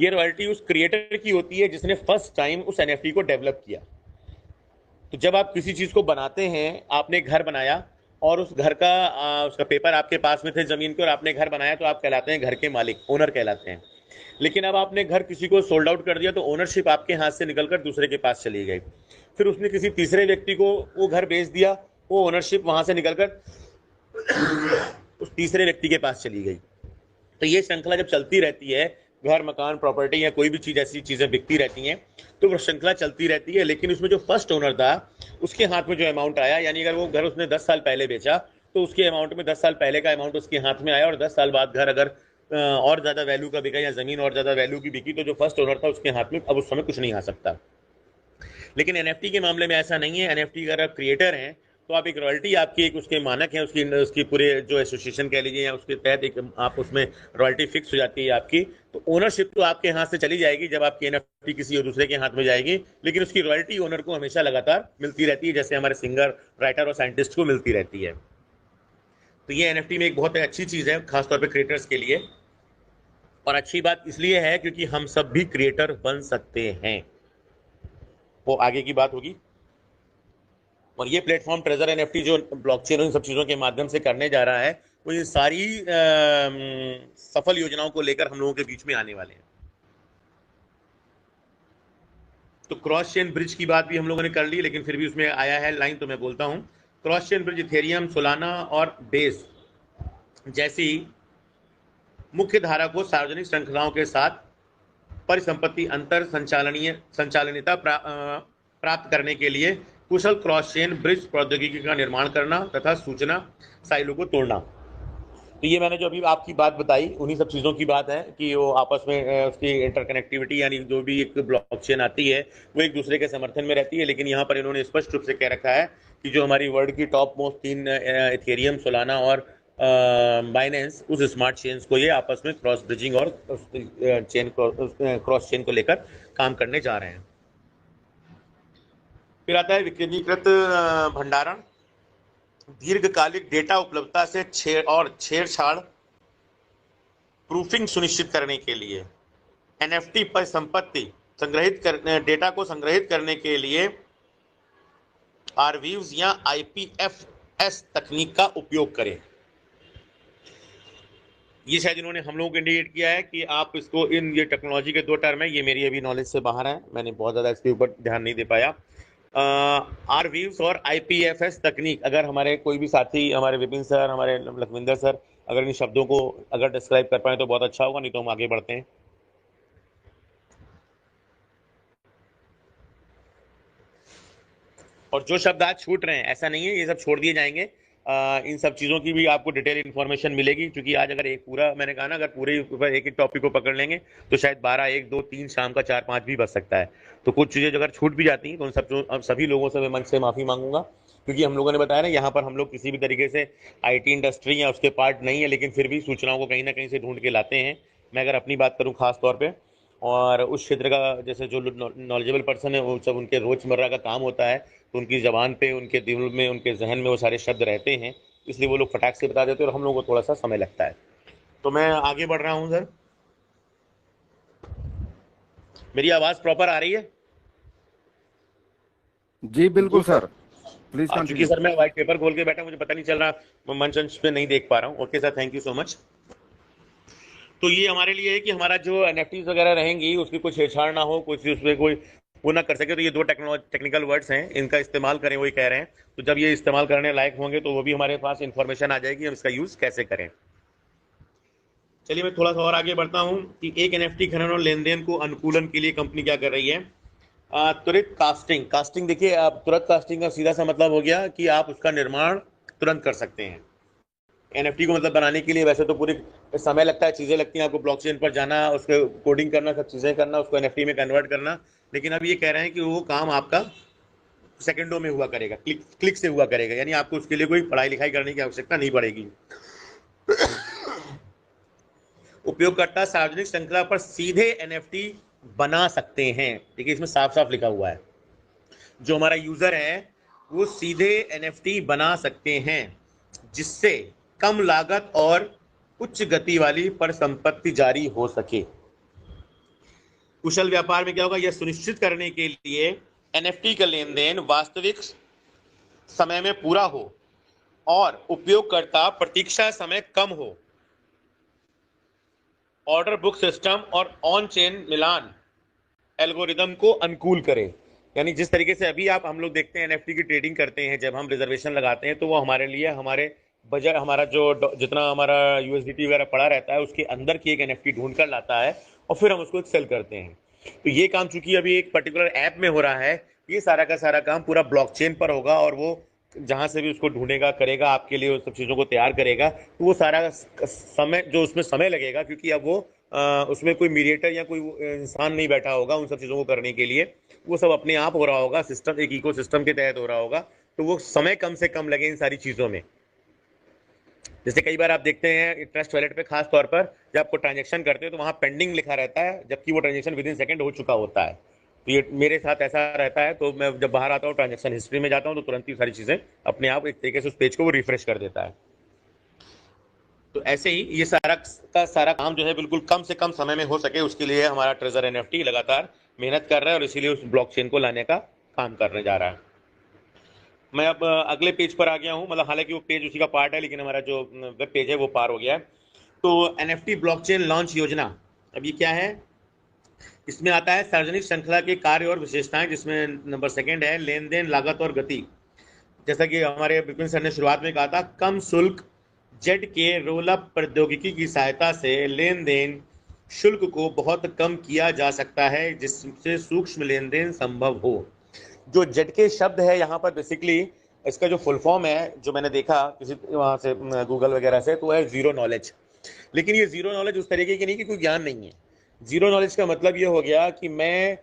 ये रॉयल्टी उस क्रिएटर की होती है जिसने फर्स्ट टाइम उस एनएफटी को डेवलप किया। तो जब आप किसी चीज़ को बनाते हैं, आपने घर बनाया और उस घर का उसका पेपर आपके पास में थे ज़मीन के और आपने घर बनाया, तो आप कहलाते हैं घर के मालिक, ओनर कहलाते हैं। लेकिन अब आपने घर किसी को सोल्ड आउट कर दिया तो ओनरशिप आपके हाथ से निकलकर दूसरे के पास चली गई। फिर उसने किसी तीसरे व्यक्ति को वो घर बेच दिया, वो ओनरशिप वहां से निकलकर उस तीसरे व्यक्ति के पास चली गई। तो ये श्रृंखला जब चलती रहती है, घर, मकान, प्रॉपर्टी या कोई भी चीज़, ऐसी चीज़ें बिकती रहती हैं, तो वो श्रृंखला चलती रहती है। लेकिन उसमें जो फर्स्ट ओनर था उसके हाथ में जो अमाउंट आया, यानी अगर वो घर उसने 10 साल पहले बेचा तो उसके अमाउंट में 10 साल पहले का अमाउंट उसके हाथ में आया, और 10 साल बाद घर अगर और ज़्यादा वैल्यू का बिका या ज़मीन और ज़्यादा वैल्यू की बिकी तो जो फर्स्ट ओनर था उसके हाथ में अब उस समय कुछ नहीं आ सकता। लेकिन एनएफटी के मामले में ऐसा नहीं है। एनएफटी अगर आप क्रिएटर हैं तो आप एक रॉयल्टी, आपकी एक उसके मानक हैं, उसकी पूरे जो एसोसिएशन कह लीजिए या उसके तहत एक आप उसमें रॉयल्टी फिक्स हो जाती है आपकी। तो ओनरशिप तो आपके हाथ से चली जाएगी जब आपकी एनएफटी किसी और दूसरे के हाथ में जाएगी, लेकिन उसकी रॉयल्टी ओनर को हमेशा लगातार मिलती रहती है, जैसे हमारे सिंगर, राइटर और साइंटिस्ट को मिलती रहती है। तो ये एनएफटी में एक बहुत अच्छी चीज़ है, खासतौर पर क्रिएटर्स के लिए। और अच्छी बात इसलिए है क्योंकि हम सब भी क्रिएटर बन सकते हैं, वो आगे की बात होगी। और ये प्लेटफॉर्म ट्रेजर एनएफटी जो ब्लॉकचेन इन सब चीज़ों के माध्यम से करने जा रहा है, वो ये सारी सफल योजनाओं को लेकर हम लोगों के बीच में आने वाले हैं। तो क्रॉस चेन ब्रिज की बात भी हम लोगों ने कर ली, लेकिन फिर भी उसमें आया है लाइन, तो मैं बोलता हूँ। Cross chain bridge Ethereum, Solana और बेस जैसी मुख्य धारा को सार्वजनिक श्रृंखलाओं के साथ परिसंपत्ति अंतर संचालनीयता प्राप्त करने के लिए कुशल क्रॉस चेन ब्रिज प्रौद्योगिकी का निर्माण करना तथा सूचना साइलो को तोड़ना। तो ये मैंने जो अभी आपकी बात बताई उन्हीं सब चीज़ों की बात है कि वो आपस में उसकी इंटरकनेक्टिविटी, यानी जो भी एक ब्लॉकचेन आती है वो एक दूसरे के समर्थन में रहती है। लेकिन यहाँ पर इन्होंने स्पष्ट रूप से कह रखा है कि जो हमारी वर्ल्ड की टॉप मोस्ट 3 इथेरियम, सोलाना और बाइनेंस, उस स्मार्ट चेन्स को ये आपस में क्रॉस ब्रिजिंग और क्रॉस चेन को लेकर काम करने जा रहे हैं। फिर आता है विकेंद्रीकृत भंडारण, दीर्घकालिक डेटा उपलब्धता से छेड़छाड़ प्रूफिंग सुनिश्चित करने के लिए एनएफटी पर संपत्ति डेटा को संग्रहित करने के लिए आरवीव्स या आईपीएफएस तकनीक का उपयोग करें। ये शायद इन्होंने हम लोगों को इंडिकेट किया है कि आप इसको इन ये टेक्नोलॉजी के 2 टर्म है, ये मेरी अभी नॉलेज से बाहर है, मैंने बहुत ज़्यादा इसके ऊपर ध्यान नहीं दे पाया। आरवीव्स और आईपीएफएस तकनीक, अगर हमारे कोई भी साथी, हमारे विपिन सर, हमारे लखविंदर सर, अगर इन शब्दों को अगर डिस्क्राइब कर पाए तो बहुत अच्छा होगा, नहीं तो हम आगे बढ़ते हैं। और जो शब्द आज छूट रहे हैं, ऐसा नहीं है ये सब छोड़ दिए जाएंगे, इन सब चीज़ों की भी आपको डिटेल इन्फॉर्मेशन मिलेगी, क्योंकि आज अगर एक पूरा, मैंने कहा ना, अगर पूरे ऊपर एक एक टॉपिक को पकड़ लेंगे तो शायद 12, 1, 2, 3, शाम का 4, 5 भी बच सकता है। तो कुछ चीज़ें अगर छूट भी जाती हैं तो उन सब सभी लोगों से मैं मंच से माफ़ी मांगूंगा, क्योंकि हम लोगों ने बताया ना, यहाँ पर हम लोग किसी भी तरीके से आईटी इंडस्ट्री या उसके पार्ट नहीं है, लेकिन फिर भी सूचनाओं को कहीं ना कहीं से ढूंढ के लाते हैं। मैं अगर अपनी बात करूँ खास तौर पर, और उस क्षेत्र का जैसे जो नॉलेजेबल पर्सन है वो सब उनके रोजमर्रा का काम होता है, तो उनकी ज़बान पे, उनके दिल में, उनके जहन में वो सारे शब्द रहते हैं, इसलिए वो लोग फटाक से बता देते हैं और हम लोगों को थोड़ा सा समय लगता है। तो मैं आगे बढ़ रहा हूँ सर, मेरी आवाज़ प्रॉपर आ रही है? जी बिल्कुल सर, प्लीज क्योंकि कंटिन्यू। सर मैं व्हाइट पेपर खोल के बैठा, मुझे पता नहीं चल रहा, मैं मंच पे नहीं देख पा रहा हूँ। Okay sir, thank you so much. तो ये हमारे लिए है कि हमारा जो एनएफटीज वगैरह रहेंगी उसकी कोई छेड़छाड़ ना हो, कुछ उसमें कोई वो ना कर सके। तो ये 2 टेक्निकल वर्ड्स हैं, इनका इस्तेमाल करें, वही कह रहे हैं। तो जब ये इस्तेमाल करने लायक होंगे तो वो भी हमारे पास इंफॉर्मेशन आ जाएगी, हम इसका यूज कैसे करें। चलिए मैं थोड़ा सा और आगे बढ़ता हूँ कि एक एनएफटी खनन और लेन देन को अनुकूलन के लिए कंपनी क्या कर रही है। त्वरित कास्टिंग देखिए, आप तुरंत कास्टिंग का सीधा सा मतलब हो गया कि आप उसका निर्माण तुरंत कर सकते हैं। एनएफटी को मतलब बनाने के लिए वैसे तो पूरी समय लगता है, चीज़ें लगती हैं, आपको ब्लॉकचेन पर जाना, उसको कोडिंग करना, सब चीज़ें करना, उसको एनएफटी में कन्वर्ट करना। लेकिन अब ये कह रहे हैं कि वो काम आपका सेकंडों में हुआ करेगा, क्लिक से हुआ करेगा, यानी आपको उसके लिए कोई पढ़ाई लिखाई करने की आवश्यकता नहीं पड़ेगी। उपयोगकर्ता सार्वजनिक श्रृंखला पर सीधे एनएफटी बना सकते हैं। देखिए इसमें साफ साफ लिखा हुआ है, जो हमारा यूजर है वो सीधे एनएफटी बना सकते हैं, जिससे कम लागत और उच्च गति वाली परिसंपत्ति जारी हो सके। कुशल व्यापार में क्या होगा, यह सुनिश्चित करने के लिए एनएफटी का लेन देन वास्तविक समय में पूरा हो और उपयोगकर्ता प्रतीक्षा समय कम हो, ऑर्डर बुक सिस्टम और ऑन चेन मिलान एल्गोरिदम को अनुकूल करे। यानी जिस तरीके से अभी हम लोग देखते हैं एनएफटी की ट्रेडिंग करते हैं, जब हम रिजर्वेशन लगाते हैं तो वो हमारे लिए, हमारे बजट, हमारा जो जितना हमारा यूएसडीटी वगैरह पड़ा रहता है उसके अंदर की एक एनएफटी ढूंढ कर लाता है और फिर हम उसको सेल करते हैं। तो ये काम चूंकि अभी एक पर्टिकुलर ऐप में हो रहा है, ये सारा का सारा काम पूरा ब्लॉकचेन पर होगा और वो जहां से भी उसको ढूंढेगा, करेगा, आपके लिए उस सब चीज़ों को तैयार करेगा। तो वो सारा समय जो उसमें समय लगेगा, क्योंकि अब वो उसमें कोई मीडिएटर या कोई इंसान नहीं बैठा होगा उन सब चीज़ों को करने के लिए, वो सब अपने आप हो रहा होगा, सिस्टम एक इको सिस्टम के तहत हो रहा होगा। तो वो समय कम से कम लगे इन सारी चीज़ों में। जैसे कई बार आप देखते हैं ट्रस्ट वॉलेट पे खास तौर पर, जब आपको ट्रांजेक्शन करते हो तो वहाँ पेंडिंग लिखा रहता है, जबकि वो ट्रांजेक्शन विदिन सेकंड हो चुका होता है। तो ये मेरे साथ ऐसा रहता है, तो मैं जब बाहर आता हूँ ट्रांजेक्शन हिस्ट्री में जाता हूँ तो तुरंत ही सारी चीज़ें अपने आप एक तरीके से उस पेज को वो रिफ्रेश कर देता है। तो ऐसे ही ये सारा का सारा काम जो है बिल्कुल कम से कम समय में हो सके, उसके लिए हमारा ट्रेजर एनएफटी लगातार मेहनत कर रहा है और इसीलिए उस ब्लॉकचेन को लाने का काम करने जा रहा है। मैं अब अगले पेज पर आ गया हूँ, मतलब हालांकि वो पेज उसी का पार्ट है, लेकिन हमारा जो वेब पेज है वो पार हो गया है। तो एनएफटी ब्लॉकचेन लॉन्च योजना, अब ये क्या है, इसमें आता है सार्वजनिक श्रृंखला के कार्य और विशेषताएं, जिसमें नंबर 2 है लेन देन लागत और गति। जैसा कि हमारे विपिन सर ने शुरुआत में कहा था, कम शुल्क जेड के रोल अप प्रौद्योगिकी की सहायता से लेन देन शुल्क को बहुत कम किया जा सकता है, जिससे सूक्ष्म लेन देन संभव हो। जो जेड के शब्द है यहाँ पर बेसिकली इसका जो फुल फॉर्म है, जो मैंने देखा किसी वहाँ से गूगल वगैरह से, तो है जीरो नॉलेज। लेकिन ये जीरो नॉलेज उस तरीके की नहीं कि कोई ज्ञान नहीं है। जीरो नॉलेज का मतलब ये हो गया कि मैं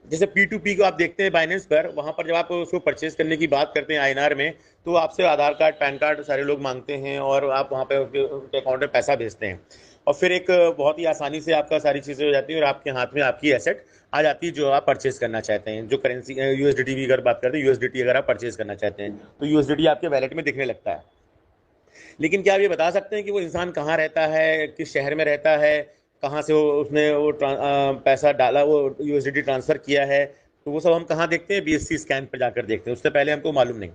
जैसे P2P को आप देखते हैं बाइनेंस पर, वहाँ पर जब आप उसको परचेज करने की बात करते हैं INR में, तो आपसे आधार कार्ड, पैन कार्ड सारे लोग मांगते हैं और आप वहाँ पे उनके अकाउंट में पैसा भेजते हैं और फिर एक बहुत ही आसानी से आपका सारी चीज़ें हो जाती हैं और आपके हाथ में आपकी एसेट आ जाती है जो आप परचेज करना चाहते हैं। जो करेंसी USDT की अगर बात करते हैं, USDT अगर आप परचेज करना चाहते हैं तो USDT आपके वैलेट में दिखने लगता है। लेकिन क्या आप ये बता सकते हैं कि वो इंसान कहाँ रहता है, किस शहर में रहता है, कहाँ से उसने वो पैसा डाला, वो USDT ट्रांसफ़र किया है, तो वो सब हम कहाँ देखते हैं, BSC स्कैन पर जाकर देखते हैं, उससे पहले हमको मालूम नहीं।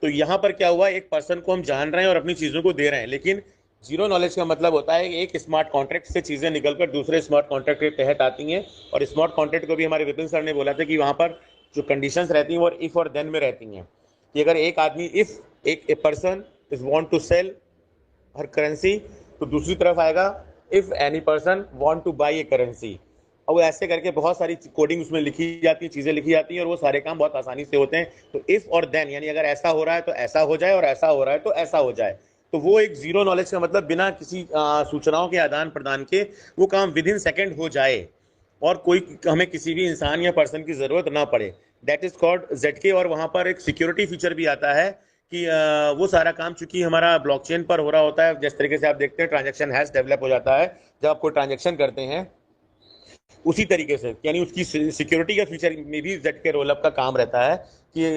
तो यहाँ पर क्या हुआ, एक पर्सन को हम जान रहे हैं और अपनी चीज़ों को दे रहे हैं, लेकिन जीरो नॉलेज का मतलब होता है कि एक स्मार्ट कॉन्ट्रैक्ट से चीजें निकलकर दूसरे स्मार्ट कॉन्ट्रैक्ट के तहत आती हैं, और स्मार्ट कॉन्ट्रैक्ट को भी हमारे विपिन सर ने बोला था कि वहां पर जो कंडीशंस रहती हैं वो इफ और देन में रहती हैं, कि अगर एक आदमी इफ एक person is want to sell her currency, तो दूसरी तरफ आएगा if any person want to buy a currency, और वो ऐसे करके बहुत सारी कोडिंग उसमें लिखी जाती है, चीजें लिखी जाती हैं, और वो सारे काम बहुत आसानी से होते हैं। तो इफ और देन यानी अगर ऐसा हो रहा है तो ऐसा हो जाए, और ऐसा हो रहा है तो ऐसा हो जाए, तो वो एक जीरो नॉलेज का मतलब बिना किसी सूचनाओं के आदान प्रदान के वो काम विद इन सेकेंड हो जाए, और कोई हमें किसी भी इंसान या पर्सन की जरूरत ना पड़े। That is called ZK। और वहां पर एक सिक्योरिटी फीचर भी आता है कि वो सारा काम चूंकि हमारा ब्लॉकचेन पर हो रहा होता है, जिस तरीके से आप देखते हैं ट्रांजैक्शन हैश डेवलप हो जाता है जब आप कोई ट्रांजैक्शन करते हैं, उसी तरीके से यानी उसकी सिक्योरिटी का फीचर में भी ZK रोलअप का काम रहता है कि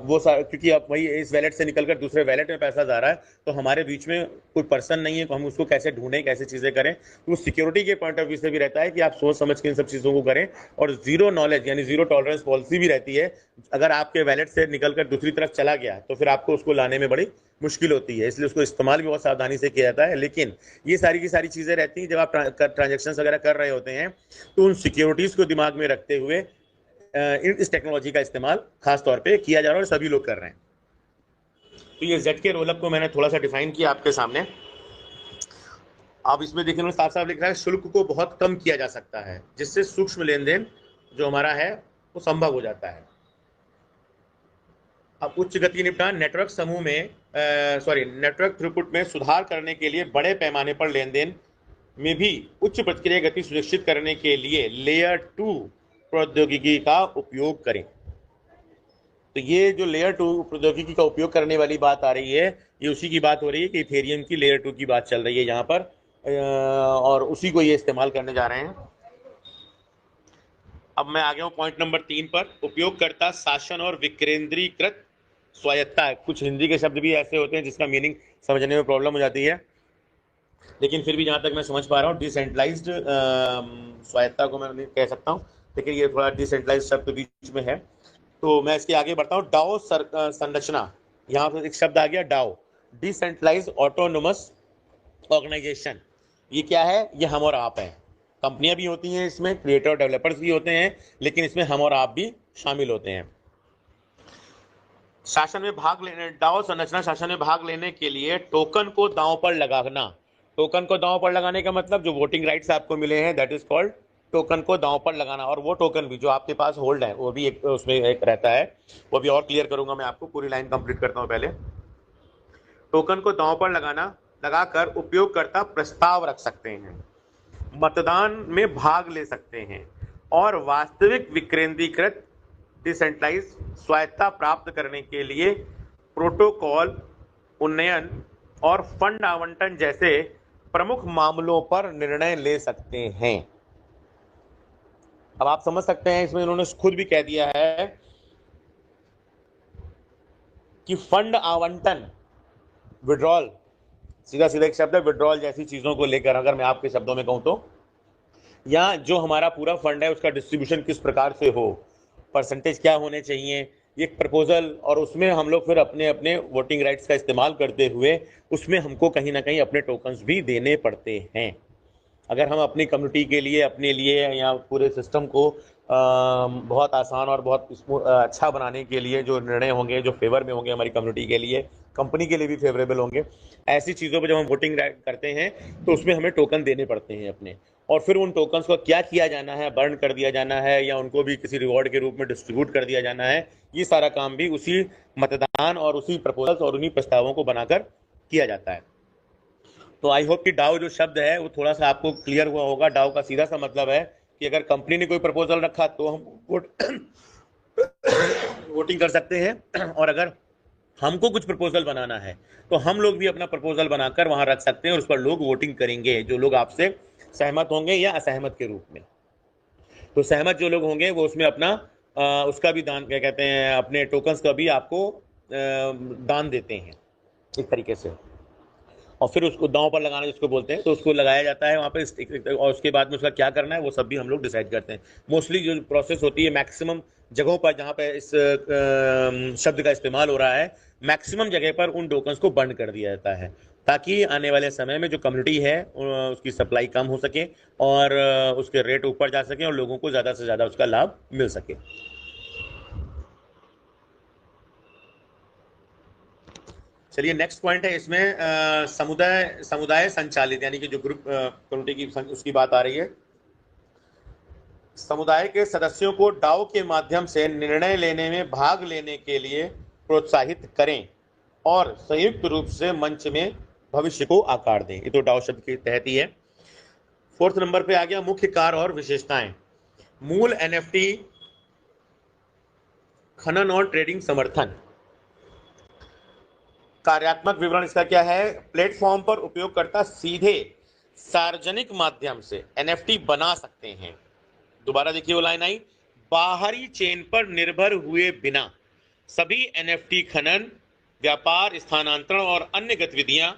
वो क्योंकि अब वही इस वैलेट से निकलकर दूसरे वैलेट में पैसा जा रहा है, तो हमारे बीच में कोई पर्सन नहीं है, तो हम उसको कैसे ढूंढें, कैसे चीज़ें करें, तो सिक्योरिटी के पॉइंट ऑफ व्यू से भी रहता है कि आप सोच समझ के इन सब चीज़ों को करें। और जीरो नॉलेज यानी जीरो टॉलरेंस पॉलिसी भी रहती है, अगर आपके वैलेट से निकलकर दूसरी तरफ चला गया तो फिर आपको उसको लाने में बड़ी मुश्किल होती है, इसलिए उसको इस्तेमाल भी बहुत सावधानी से किया जाता है। लेकिन ये सारी की सारी चीज़ें रहती हैं जब आप ट्रांजेक्शन वगैरह कर रहे होते हैं, तो उन सिक्योरिटीज़ को दिमाग में रखते हुए इस टेक्नोलॉजी का इस्तेमाल खास तौर पे किया जा रहा है और सभी लोग कर रहे हैं। तो ये ZK रोलअप को मैंने थोड़ा सा डिफाइन किया आपके सामने। अब इसमें देखिए उन्होंने साफ साफ लिखा है शुल्क को बहुत कम किया जा सकता है, जिससे सूक्ष्म लेन देन जो हमारा है वो संभव हो जाता है। अब उच्च गति निपटान नेटवर्क समूह में नेटवर्क थ्रूपुट में सुधार करने के लिए बड़े पैमाने पर लेन देन में भी उच्च प्रतिक्रिया गति सुनिश्चित करने के लिए लेयर 2 प्रौद्योगिकी का उपयोग करें। तो ये जो लेयर 2 प्रौद्योगिकी का उपयोग करने वाली बात आ रही है, ये उसी की बात हो रही है कि इथेरियम की लेयर 2 की बात चल रही है यहाँ पर, और उसी को ये इस्तेमाल करने जा रहे हैं। अब मैं आ गया हूँ पॉइंट नंबर 3 पर, उपयोगकर्ता शासन और विकेंद्रीकृत स्वायत्ता। कुछ हिंदी के शब्द भी ऐसे होते हैं जिसका मीनिंग समझने में प्रॉब्लम हो जाती है, लेकिन फिर भी जहाँ तक मैं समझ पा रहा हूँ डिसेंट्रलाइज्ड स्वायत्ता को मैं कह सकता हूँ, लेकिन ये थोड़ा डिसेंट्रलाइज्ड शब्द बीच में है। तो मैं इसके आगे बढ़ता हूँ। डाओ संरचना, यहाँ पर एक शब्द आ गया डाओ, डिसेंट्रलाइज्ड ऑटोनोमस ऑर्गेनाइजेशन। ये क्या है? ये हम और आप हैं। कंपनियां भी होती हैं इसमें, क्रिएटर और डेवलपर्स भी होते हैं, लेकिन इसमें हम और आप भी शामिल होते हैं। शासन में भाग लेने, डाओ संरचना शासन में भाग लेने के लिए टोकन को दांव पर लगाना। टोकन को दांव पर लगाने का मतलब जो वोटिंग राइट्स आपको मिले हैं, दैट इज कॉल्ड टोकन को दांव पर लगाना। और वो टोकन भी जो आपके पास होल्ड है वो भी एक उसमें एक रहता है, वो भी और क्लियर करूंगा मैं आपको, पूरी लाइन कंप्लीट करता हूं पहले। टोकन को दांव पर लगाकर उपयोगकर्ता प्रस्ताव रख सकते हैं, मतदान में भाग ले सकते हैं, और वास्तविक विकेंद्रीकृत डिसेंट्रलाइज स्वायत्ता प्राप्त करने के लिए प्रोटोकॉल उन्नयन और फंड आवंटन जैसे प्रमुख मामलों पर निर्णय ले सकते हैं। अब आप समझ सकते हैं, इसमें उन्होंने खुद भी कह दिया है कि फंड आवंटन, विड्रॉल, सीधा सीधा एक शब्द है विड्रॉल जैसी चीजों को लेकर अगर मैं आपके शब्दों में कहूं तो, या जो हमारा पूरा फंड है उसका डिस्ट्रीब्यूशन किस प्रकार से हो, परसेंटेज क्या होने चाहिए, ये एक प्रपोजल, और उसमें हम लोग फिर अपने अपने वोटिंग राइट्स का इस्तेमाल करते हुए उसमें हमको कहीं ना कहीं अपने टोकन्स भी देने पड़ते हैं। अगर हम अपनी कम्युनिटी के लिए, अपने लिए, या पूरे सिस्टम को बहुत आसान और बहुत अच्छा बनाने के लिए जो निर्णय होंगे, जो फेवर में होंगे हमारी कम्युनिटी के लिए, कंपनी के लिए भी फेवरेबल होंगे, ऐसी चीज़ों पर जब हम वोटिंग करते हैं तो उसमें हमें टोकन देने पड़ते हैं अपने। और फिर उन टोकन्स को क्या किया जाना है, बर्न कर दिया जाना है, या उनको भी किसी रिवॉर्ड के रूप में डिस्ट्रीब्यूट कर दिया जाना है, ये सारा काम भी उसी मतदान और उसी प्रपोजल्स और उन्हीं प्रस्तावों को बनाकर किया जाता है। तो आई होप कि डाओ जो शब्द है वो थोड़ा सा आपको क्लियर हुआ होगा। डाओ का सीधा सा मतलब है कि अगर कंपनी ने कोई प्रपोजल रखा तो हम वोटिंग कर सकते हैं, और अगर हमको कुछ प्रपोजल बनाना है तो हम लोग भी अपना प्रपोजल बनाकर वहां रख सकते हैं और उस पर लोग वोटिंग करेंगे, जो लोग आपसे सहमत होंगे या असहमत के रूप में। तो सहमत जो लोग होंगे वो उसमें अपना उसका भी दान, क्या कहते हैं, अपने टोकन्स का भी आपको दान देते हैं एक तरीके से, और फिर उसको दांव पर लगाना जिसको बोलते हैं, तो उसको लगाया जाता है वहाँ पे, और उसके बाद में उसका क्या करना है वो सब भी हम लोग डिसाइड करते हैं। मोस्टली जो प्रोसेस होती है मैक्सिमम जगहों पर जहाँ पे इस शब्द का इस्तेमाल हो रहा है, मैक्सिमम जगह पर उन टोकन्स को बंद कर दिया जाता है, ताकि आने वाले समय में जो कम्युनिटी है उसकी सप्लाई कम हो सके और उसके रेट ऊपर जा सके और लोगों को ज़्यादा से ज़्यादा उसका लाभ मिल सके। चलिए नेक्स्ट पॉइंट है इसमें समुदाय संचालित, यानी कि जो ग्रुप कम्युनिटी की उसकी बात आ रही है। समुदाय के सदस्यों को डाव के माध्यम से निर्णय लेने में भाग लेने के लिए प्रोत्साहित करें और संयुक्त रूप से मंच में भविष्य को आकार दें। ये तो डाव शब्द के तहत ही है। 4th नंबर पे आ गया मुख्य कार्य और विशेषताएं। मूल NFT खनन और ट्रेडिंग समर्थन। कार्यात्मक विवरण इसका क्या है? प्लेटफॉर्म पर उपयोगकर्ता सीधे सार्वजनिक माध्यम से NFT बना सकते हैं। दोबारा देखिए वो लाइन आई, बाहरी चेन पर निर्भर हुए बिना सभी NFT खनन, व्यापार, स्थानांतरण और अन्य गतिविधियां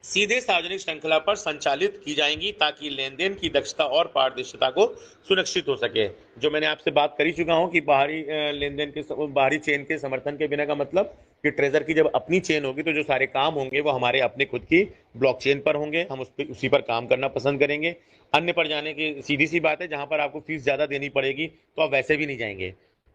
सीधे सार्वजनिक श्रृंखला पर संचालित की जाएंगी ताकि लेन देन की दक्षता और पारदर्शिता को सुनिश्चित हो सके। जो मैंने आपसे बात कर ही चुका हूं कि बाहरी लेन देन के बाहरी चेन के समर्थन के बिना का मतलब कि ट्रेजर की जब अपनी चेन होगी तो जो सारे काम होंगे वो हमारे अपने खुद की ब्लॉकचेन पर होंगे, हम उसी पर काम करना पसंद करेंगे। अन्य पर जाने की सीधी सी बात है, जहां पर आपको फीस ज्यादा देनी पड़ेगी तो आप वैसे भी नहीं जाएंगे।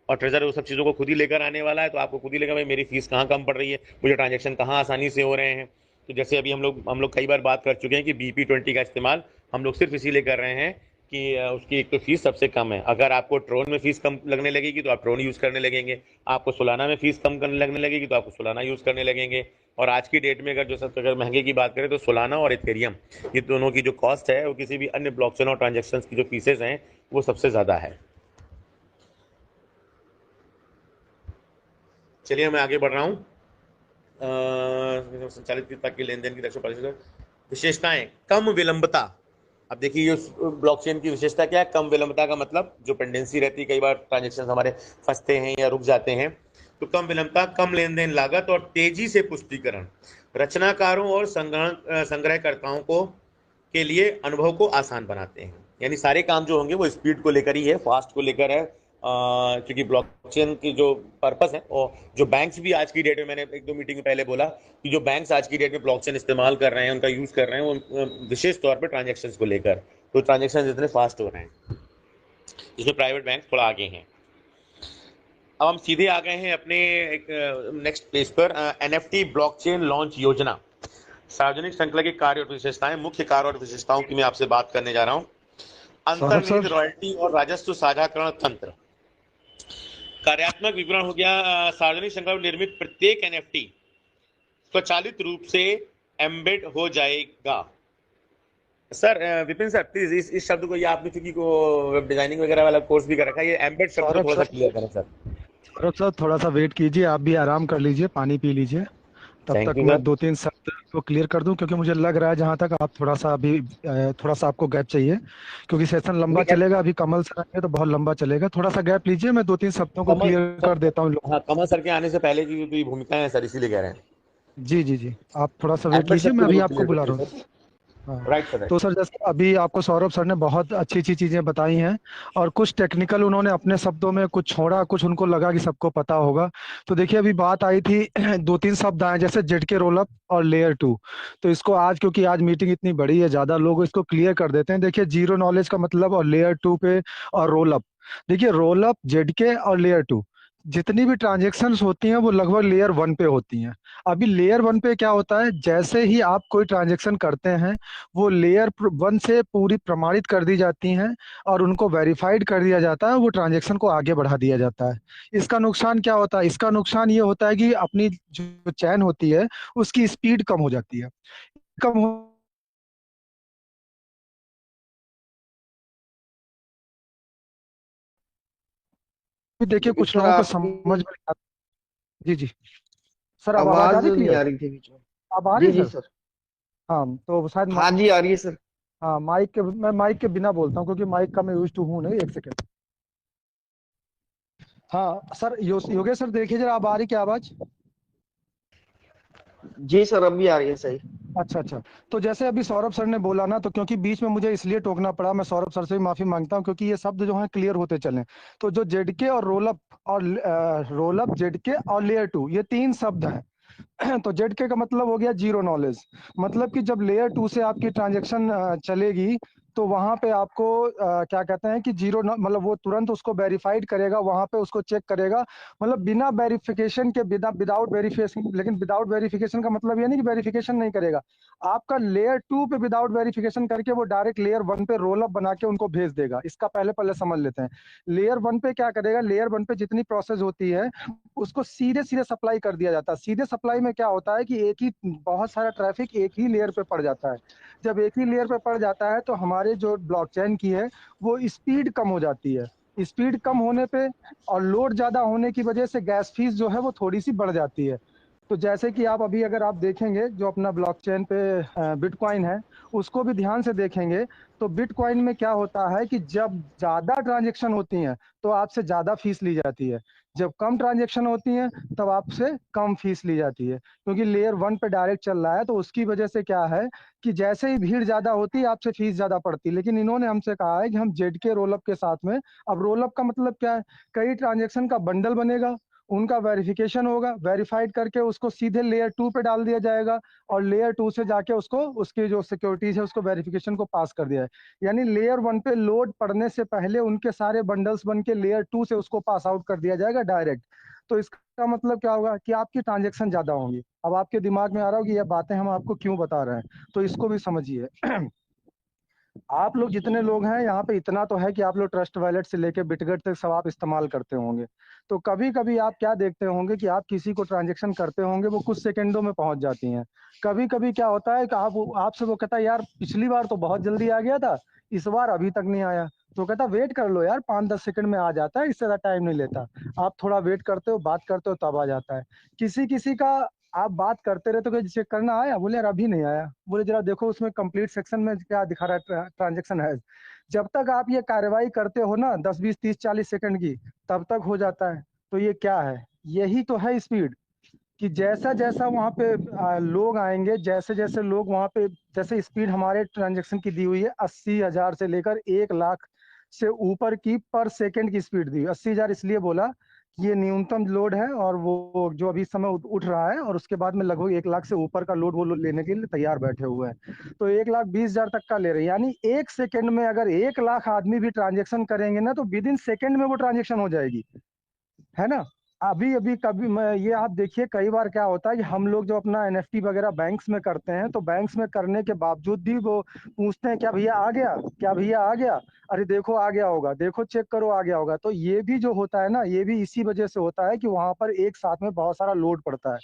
और ट्रेजर वो सब चीजों को खुद ही लेकर आने वाला है, तो आपको खुद ही लेगा भाई मेरी फीस कहाँ कम पड़ रही है, मुझे ट्रांजेक्शन कहाँ आसानी से हो रहे हैं। तो जैसे अभी हम लोग कई बार बात कर चुके हैं कि BP20 का इस्तेमाल हम लोग सिर्फ इसीलिए कर रहे हैं कि उसकी एक तो फीस सबसे कम है। अगर आपको ट्रोन में फीस कम लगने लगेगी तो आप ट्रोन यूज करने लगेंगे, आपको सोलाना में फीस कम लगने लगेगी तो आपको सोलाना यूज करने लगेंगे। और आज की डेट में अगर महंगे की बात करें तो सोलाना और इथेरियम, ये दोनों की जो कॉस्ट है वो किसी भी अन्य ब्लॉकचेन और ट्रांजेक्शन की जो फीसेज हैं वो सबसे ज्यादा है। चलिए मैं आगे बढ़ रहा हूँ। संचालित ताकि लेन देन की दक्षता। विशेषताएं, कम विलंबता। अब देखिए ब्लॉकचेन की विशेषता क्या है? कम विलंबता का मतलब जो पेंडेंसी रहती है, कई बार ट्रांजेक्शन हमारे फंसते हैं या रुक जाते हैं, तो कम विलंबता, कम लेन देन लागत और तेजी से पुष्टिकरण रचनाकारों और संग्रहकर्ताओं के लिए अनुभव को आसान बनाते हैं। यानी सारे काम जो होंगे वो स्पीड को लेकर ही है, फास्ट को लेकर है, क्योंकि ब्लॉकचेन की जो पर्पस है और जो बैंक्स भी आज की डेट में, मैंने 1-2 मीटिंग में पहले बोला कि जो बैंक्स आज की डेट में ब्लॉकचेन इस्तेमाल कर रहे हैं, उनका यूज कर रहे हैं वो विशेष तौर पे ट्रांजैक्शंस को लेकर, तो ट्रांजैक्शंस इतने फास्ट हो रहे हैं, इसमें प्राइवेट बैंक थोड़ा आगे हैं। अब हम सीधे आ गए हैं अपने नेक्स्ट पेज पर, NFT ब्लॉकचेन लॉन्च योजना। सार्वजनिक श्रृंखला के कार्य और विशेषताएं। मुख्य कार्य और विशेषताओं की मैं आपसे बात करने जा रहा हूँ। अंतर्निहित रॉयल्टी और राजस्व साझाकरण तंत्र। कार्यात्मक विवरण हो गया, सार्वजनिक श्रृंखला में निर्मित प्रत्येक NFT स्वचालित रूप से एम्बेड हो जाएगा। सर विपिन सर प्लीज इस शब्द को, ये आपने चूंकि वेब डिजाइनिंग वगैरह वाला कोर्स भी कर रखा है, ये एम्बेड शब्द को थोड़ा सा क्लियर करें सर। सौरभ सर थोड़ा सा वेट कीजिए, आप भी आराम कर लीजिए, पानी पी लीजिए, तब तक मैं 2-3 शब्द को क्लियर कर दूं, क्योंकि मुझे लग रहा है जहां तक आप थोड़ा सा आपको गैप चाहिए, क्योंकि सेशन लंबा चलेगा। अभी कमल सर आएंगे तो बहुत लंबा चलेगा, थोड़ा सा गैप लीजिए, मैं 2-3 शब्दों को क्लियर कर देता हूँ। हाँ, कमल सर के आने से पहले की भी भूमिका है सर, इसीलिए कह रहे हैं। जी आप थोड़ा सा वेट कीजिए, मैं अभी आपको बुला रहा हूँ। Right sir. तो सर जैसे अभी आपको सौरभ सर ने बहुत अच्छी चीजें बताई हैं, और कुछ टेक्निकल उन्होंने अपने शब्दों में कुछ छोड़ा, कुछ उनको लगा कि सबको पता होगा। तो देखिए अभी बात आई थी 2-3 शब्द आए, जैसे ZK रोलअप और लेयर 2। तो इसको आज, क्योंकि आज मीटिंग इतनी बड़ी है, ज्यादा लोग इसको क्लियर कर देते हैं। देखिए जीरो नॉलेज का मतलब, और लेयर 2 पे और रोलअप। देखिए रोलअप, ZK और लेयर 2 जितनी भी ट्रांजेक्शन्स होती हैं वो लगभग लेयर 1 पे होती हैं। अभी लेयर 1 पे क्या होता है, जैसे ही आप कोई ट्रांजेक्शन करते हैं वो लेयर 1 से पूरी प्रमाणित कर दी जाती हैं और उनको वेरीफाइड कर दिया जाता है, वो ट्रांजेक्शन को आगे बढ़ा दिया जाता है। इसका नुकसान क्या होता है? इसका नुकसान ये होता है कि अपनी जो चैन होती है उसकी स्पीड कम हो जाती है। देखिए कुछ लोगों को समझ में नहीं आता। जी सर, आवाज नहीं आ रही थी बीच में। अब आ रही है सर? हाँ तो शायद हाँ जी आ रही है सर। हाँ मैं माइक के बिना बोलता हूँ, क्योंकि माइक का मैं यूज टू हूँ नहीं। 1 सेकेंड। हाँ सर, योगेश सर देखिए जरा, अब आ रही क्या आवाज? जी सर अभी आ रही है सही। अच्छा। तो जैसे अभी सौरभ सर ने बोला ना, तो क्योंकि बीच में मुझे इसलिए टोकना पड़ा, मैं सौरभ सर से भी माफी मांगता हूं, क्योंकि ये शब्द जो हैं क्लियर होते चले। तो जो ZK और रोलअप, ZK और लेयर 2, ये 3 शब्द हैं। तो ZK का मतलब हो गया जीरो नॉलेज। मतलब कि जब लेयर 2 से आपकी ट्रांजेक्शन चलेगी तो वहां पे आपको क्या कहते हैं कि जीरो मतलब वो तुरंत उसको वेरीफाइड करेगा, वहां पे उसको चेक करेगा, मतलब बिना वेरिफिकेशन के, विदाउट वेरिफिकेशन। लेकिन विदाउट वेरिफिकेशन का मतलब ये नहीं कि वेरिफिकेशन नहीं करेगा, आपका लेयर 2 पे विदाउट वेरिफिकेशन करके वो डायरेक्ट लेयर 1 पे रोल अप बना के उनको भेज देगा। इसका पहले समझ लेते हैं। लेयर 1 पे क्या करेगा, लेयर 1 पे जितनी प्रोसेस होती है उसको सीधे सीधे सप्लाई कर दिया जाता है। सीधे सप्लाई में क्या होता है कि एक ही बहुत सारा ट्रैफिक एक ही लेयर पे पड़ जाता है। जब एक ही लेयर पे पड़ जाता है तो हमारे जो ब्लॉकचेन की है वो स्पीड कम हो जाती है। स्पीड कम होने पे और लोड ज्यादा होने की वजह से गैस फीस जो है वो थोड़ी सी बढ़ जाती है। तो जैसे कि आप अभी अगर आप देखेंगे जो अपना ब्लॉकचेन पे बिटकॉइन है उसको भी ध्यान से देखेंगे तो बिटकॉइन में क्या होता है कि जब ज्यादा ट्रांजेक्शन होती हैं तो आपसे ज्यादा फीस ली जाती है, जब कम ट्रांजेक्शन होती हैं तब आपसे कम फीस ली जाती है। क्योंकि लेयर 1 पे डायरेक्ट चल रहा है तो उसकी वजह से क्या है कि जैसे ही भीड़ ज्यादा होती है आपसे फीस ज्यादा पड़ती है। लेकिन इन्होंने हमसे कहा है कि हम ZK रोलअप के साथ में, अब रोलअप का मतलब क्या है, कई ट्रांजेक्शन का बंडल बनेगा, उनका वेरिफिकेशन होगा, वेरीफाइड करके उसको सीधे लेयर 2 पे डाल दिया जाएगा और लेयर 2 से जाके उसको उसकी जो सिक्योरिटीज है उसको वेरिफिकेशन को पास कर दिया है। यानी लेयर 1 पे लोड पड़ने से पहले उनके सारे बंडल्स बन के लेयर 2 से उसको पास आउट कर दिया जाएगा डायरेक्ट। तो इसका मतलब क्या होगा कि आपकी ट्रांजेक्शन ज्यादा होंगी। अब आपके दिमाग में आ रहा हो कि ये बातें हम आपको क्यों बता रहे हैं, तो इसको भी समझिए। आप लोग जितने लोग हैं यहाँ पे इतना तो है कि आप लोग ट्रस्ट वॉलेट से लेके बिटगेट तक सब आप इस्तेमाल करते होंगे। तो कभी कभी आप क्या देखते होंगे कि आप किसी को ट्रांजेक्शन करते होंगे वो कुछ सेकंडों में पहुंच जाती हैं। कभी कभी क्या होता है कि आपसे वो कहता है यार पिछली बार तो बहुत जल्दी आ गया था, इस बार अभी तक नहीं आया। तो कहता वेट कर लो यार, 5-10 सेकंड में आ जाता है, इससे ज्यादा टाइम नहीं लेता। आप थोड़ा वेट करते हो, बात करते हो, तब आ जाता है। किसी किसी का आप बात करते रहते हो कि चेक करना आया, बोले यार अभी नहीं आया, बोले जरा देखो उसमें कंप्लीट सेक्शन में क्या दिखा रहा है, ट्रांजेक्शन है। जब तक आप ये कार्रवाई करते हो ना 10, 20, 30, 40 सेकंड की, तब तक हो जाता है। तो ये क्या है, यही तो है स्पीड। कि जैसा जैसा वहाँ पे लोग आएंगे, जैसे जैसे लोग वहाँ पे, जैसे स्पीड हमारे ट्रांजेक्शन की दी हुई है 80,000 से लेकर 1 लाख से ऊपर की पर सेकंड की स्पीड दी। 80,000 इसलिए बोला कि ये न्यूनतम लोड है और वो जो अभी समय उठ रहा है, और उसके बाद में लगभग 1 लाख से ऊपर का लोड वो लोग लेने के लिए तैयार बैठे हुए हैं। तो 1,20,000 तक का ले रहे हैं। यानी 1 सेकंड में अगर 1 लाख आदमी भी ट्रांजेक्शन करेंगे ना तो विद इन सेकंड में वो ट्रांजेक्शन हो जाएगी, है ना। अभी अभी कभी मैं ये आप देखिए, कई बार क्या होता है कि हम लोग जो अपना NFT वगैरह बैंक्स में करते हैं तो बैंक्स में करने के बावजूद भी वो पूछते हैं क्या भैया आ गया, क्या भैया आ गया, अरे देखो आ गया होगा, देखो चेक करो आ गया होगा। तो ये भी जो होता है ना, ये भी इसी वजह से होता है कि वहां पर एक साथ में बहुत सारा लोड पड़ता है।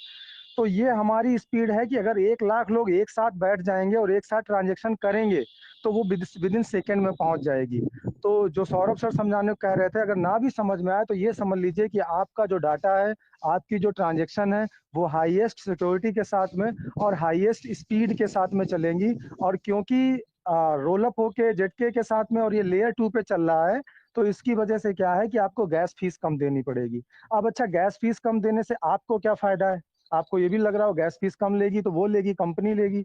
तो ये हमारी स्पीड है कि अगर 1 लाख लोग एक साथ बैठ जाएंगे और एक साथ ट्रांजेक्शन करेंगे तो वो विद इन सेकेंड में पहुंच जाएगी। तो जो सौरभ सर समझाने को कह रहे थे, अगर ना भी समझ में आए तो ये समझ लीजिए कि आपका जो डाटा है, आपकी जो ट्रांजेक्शन है वो हाईएस्ट सिक्योरिटी के साथ में और हाईएस्ट स्पीड के साथ में चलेंगी। और क्योंकि रोल अप होके ZK के साथ में और ये लेयर 2 पे चल रहा है तो इसकी वजह से क्या है कि आपको गैस फीस कम देनी पड़ेगी। अब अच्छा, गैस फीस कम देने से आपको क्या फायदा है, आपको ये भी लग रहा हो गैस फीस कम लेगी तो वो लेगी कंपनी, लेगी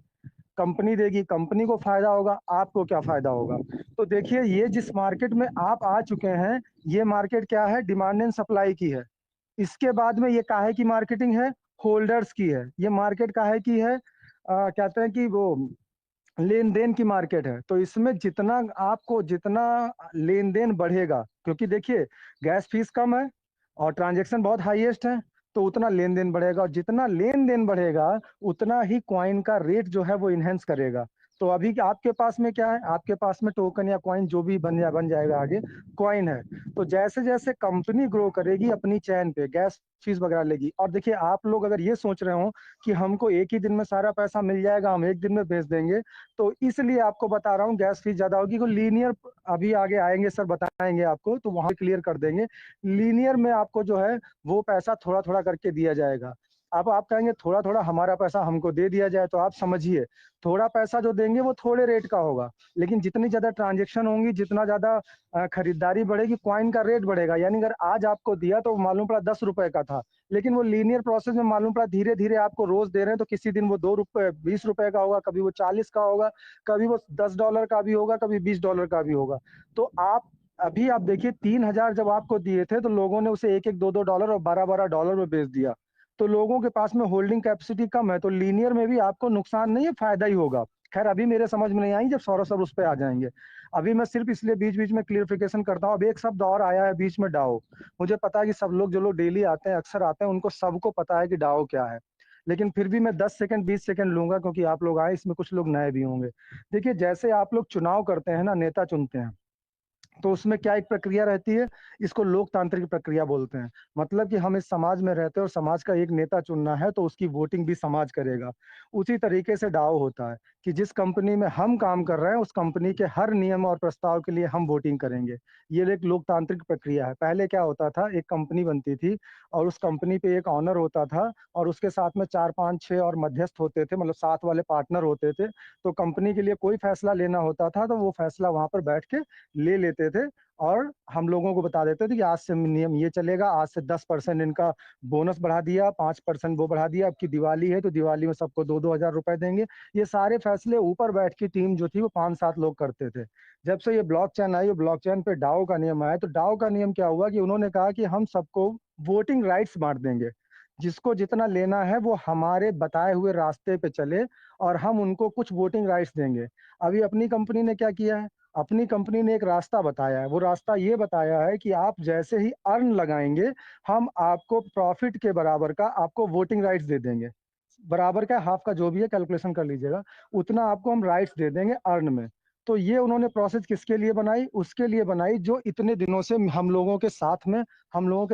कंपनी देगी, कंपनी को फायदा होगा, आपको क्या फायदा होगा। तो देखिए ये जिस मार्केट में आप आ चुके हैं, ये मार्केट क्या है, डिमांड एंड सप्लाई की है। इसके बाद में ये काहे की मार्केटिंग है, होल्डर्स की है। ये मार्केट काहे की है, कहते हैं कि वो लेन देन की मार्केट है। तो इसमें जितना आपको जितना लेन देन बढ़ेगा, क्योंकि देखिए गैस फीस कम है और ट्रांजैक्शन बहुत हाईएस्ट है, तो उतना लेन देन बढ़ेगा, और जितना लेन देन बढ़ेगा उतना ही कॉइन का रेट जो है वो इनहेंस करेगा। तो अभी आपके पास में क्या है, आपके पास में टोकन या कॉइन जो भी बन जाएगा आगे कॉइन है। तो जैसे जैसे कंपनी ग्रो करेगी अपनी चैन पे गैस फीस वगैरह लेगी। और देखिए आप लोग अगर ये सोच रहे हो कि हमको एक ही दिन में सारा पैसा मिल जाएगा, हम एक दिन में भेज देंगे, तो इसलिए आपको बता रहा हूँ गैस फीस ज्यादा होगी। को लीनियर अभी आगे आएंगे सर, बताएंगे आपको, तो वहां क्लियर कर देंगे। लीनियर में आपको जो है वो पैसा थोड़ा थोड़ा करके दिया जाएगा। अब आप कहेंगे थोड़ा थोड़ा हमारा पैसा हमको दे दिया जाए, तो आप समझिए थोड़ा पैसा जो देंगे वो थोड़े रेट का होगा, लेकिन जितनी ज्यादा ट्रांजेक्शन होंगी, जितना ज्यादा खरीदारी बढ़ेगी, कॉइन का रेट बढ़ेगा। यानी अगर आज आपको दिया तो मालूम पड़ा 10 रुपए का था, लेकिन वो लीनियर प्रोसेस में मालूम पड़ा धीरे धीरे आपको रोज दे रहे हैं, तो किसी दिन वो 2 रुपए 20 रुपए का होगा, कभी वो 40 का होगा, कभी वो $10 का भी होगा, कभी $20 का भी होगा। तो आप अभी आप देखिए 3,000 जब आपको दिए थे तो लोगों ने उसे $1-1, $2-2 और $12-12 में बेच दिया। तो लोगों के पास में होल्डिंग कैपेसिटी कम है, तो लीनियर में भी आपको नुकसान नहीं है, फायदा ही होगा। खैर अभी मेरे समझ में नहीं आई, जब सौरभ सर उस पर आ जाएंगे। अभी मैं सिर्फ इसलिए बीच बीच में क्लियरिफिकेशन करता हूँ। अब एक शब्द और आया है बीच में, डाओ। मुझे पता है कि सब लोग जो लोग डेली आते हैं, अक्सर आते हैं, उनको सबको पता है कि डाओ क्या है, लेकिन फिर भी मैं 10 सेकंड 20 सेकंड लूंगा, क्योंकि आप लोग आए, इसमें कुछ लोग नए भी होंगे। देखिए, जैसे आप लोग चुनाव करते हैं ना, नेता चुनते हैं, तो उसमें क्या एक प्रक्रिया रहती है, इसको लोकतांत्रिक प्रक्रिया बोलते हैं। मतलब कि हम इस समाज में रहते हैं और समाज का एक नेता चुनना है, तो उसकी वोटिंग भी समाज करेगा। उसी तरीके से डाव होता है कि जिस कंपनी में हम काम कर रहे हैं, उस कंपनी के हर नियम और प्रस्ताव के लिए हम वोटिंग करेंगे। ये एक लोकतांत्रिक प्रक्रिया है। पहले क्या होता था, एक कंपनी बनती थी और उस कंपनी पे एक ऑनर होता था और उसके साथ में 4 5 6 और मध्यस्थ होते थे, मतलब साथ वाले पार्टनर होते थे। तो कंपनी के लिए कोई फैसला लेना होता था तो वो फैसला वहां पर बैठ के ले लेते थे और हम लोगों को बता देते थे कि आज से नियम ये चलेगा, आज से 10% इनका बोनस बढ़ा दिया, 5% वो बढ़ा दिया, अब की दिवाली है तो दिवाली में सबको 2-2 हजार रुपए देंगे। ये सारे फैसले ऊपर बैठ की टीम जो थी वो 5-7 लोग करते थे। जब से ये ब्लॉकचेन आई, ब्लॉकचेन पे डाओ का नियम आया, तो डाओ का नियम क्या हुआ कि उन्होंने कहा कि हम सबको वोटिंग राइट्स बांट देंगे, जिसको जितना लेना है वो हमारे बताए हुए रास्ते पे चले और हम उनको कुछ वोटिंग राइट्स देंगे। अभी अपनी कंपनी ने क्या किया है, अपनी कंपनी ने एक रास्ता बताया है। वो रास्ता ये बताया है कि आप जैसे ही अर्न लगाएंगे, हम आपको प्रॉफिट के बराबर का आपको वोटिंग राइट्स दे देंगे। बराबर का हाफ का जो भी है, कैलकुलेशन कर लीजिएगा, उतना आपको हम राइट्स दे देंगे अर्न में। तो ये उन्होंने प्रोसेस किसके लिए बनाई, उसके लिए बनाई जो इतने दिनों से हम लोगों के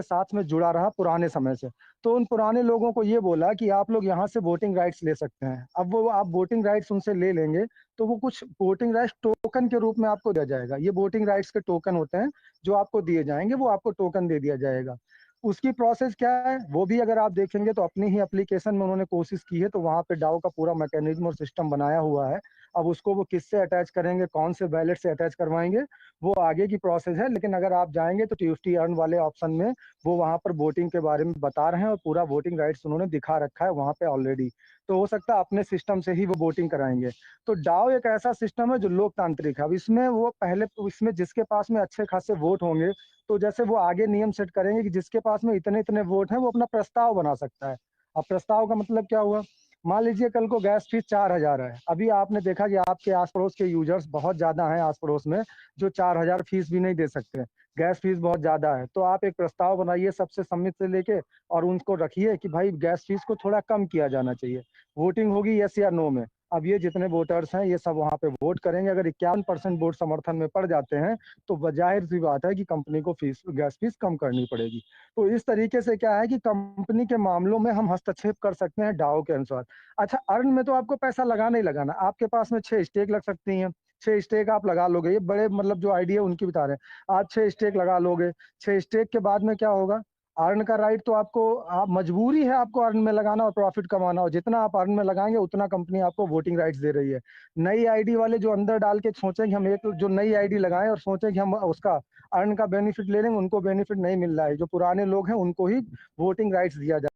साथ में जुड़ा रहा पुराने समय से। तो उन पुराने लोगों को ये बोला कि आप लोग यहाँ से वोटिंग राइट्स ले सकते हैं। अब वो आप वोटिंग राइट्स उनसे ले लेंगे तो वो कुछ वोटिंग राइट्स टोकन के रूप में आपको दिया जाएगा। ये वोटिंग राइट्स के टोकन होते हैं जो आपको दिए जाएंगे, वो आपको टोकन दे दिया जाएगा। उसकी प्रोसेस क्या है वो भी अगर आप देखेंगे तो अपनी ही एप्लीकेशन में उन्होंने कोशिश की है, तो वहां पे डाओ का पूरा मैकेनिज्म और सिस्टम बनाया हुआ है। अब उसको वो किससे अटैच करेंगे, कौन से बैलेट से अटैच करवाएंगे, वो आगे की प्रोसेस है। लेकिन अगर आप जाएंगे तो ट्यूसडे अर्न वाले ऑप्शन में वो वहां पर वोटिंग के बारे में बता रहे हैं और पूरा वोटिंग राइट्स उन्होंने दिखा रखा है वहां पे ऑलरेडी। तो हो सकता है अपने सिस्टम से ही वो वोटिंग कराएंगे। तो डाओ एक ऐसा सिस्टम है जो लोकतांत्रिक है। अब इसमें वो पहले इसमें जिसके पास में अच्छे खासे वोट होंगे, तो जैसे वो आगे नियम सेट करेंगे कि जिसके पास में इतने इतने वोट हैं वो अपना प्रस्ताव बना सकता है। अब प्रस्ताव का मतलब क्या हुआ, मान लीजिए कल को गैस फीस 4,000 है। अभी आपने देखा कि आपके आस पड़ोस के यूजर्स बहुत ज्यादा हैं आस पड़ोस में जो 4,000 फीस भी नहीं दे सकते, गैस फीस बहुत ज्यादा है। तो आप एक प्रस्ताव बनाइए सबसे सम्मित से लेके और उनको रखिए कि भाई गैस फीस को थोड़ा कम किया जाना चाहिए। वोटिंग होगी यस या नो में। अब ये जितने वोटर्स हैं ये सब वहां पे वोट करेंगे। अगर 51% वोट समर्थन में पड़ जाते हैं तो जाहिर सी बात है कि कंपनी को गैस फीस कम करनी पड़ेगी। तो इस तरीके से क्या है कि कंपनी के मामलों में हम हस्तक्षेप कर सकते हैं डाओ के अनुसार। अच्छा, अर्न में तो आपको पैसा लगाना ही लगाना। आपके पास में 6 स्टेक लग सकती हैं, 6 स्टेक आप लगा लोगे। ये बड़े मतलब जो आइडिया उनकी बता रहे हैं। आप 6 स्टेक लगा लोगे, 6 स्टेक के बाद में क्या होगा, अर्न का राइट तो आपको, आप मजबूरी है आपको अर्न में लगाना और प्रॉफिट कमाना, और जितना आप अर्न में लगाएंगे उतना कंपनी आपको वोटिंग राइट्स दे रही है। नई आईडी वाले जो अंदर डाल के सोचें कि हम एक जो नई आईडी लगाएं और सोचें कि हम उसका अर्न का बेनिफिट ले लेंगे, उनको बेनिफिट नहीं मिल रहा है। जो पुराने लोग हैं उनको ही वोटिंग राइट्स दिया जा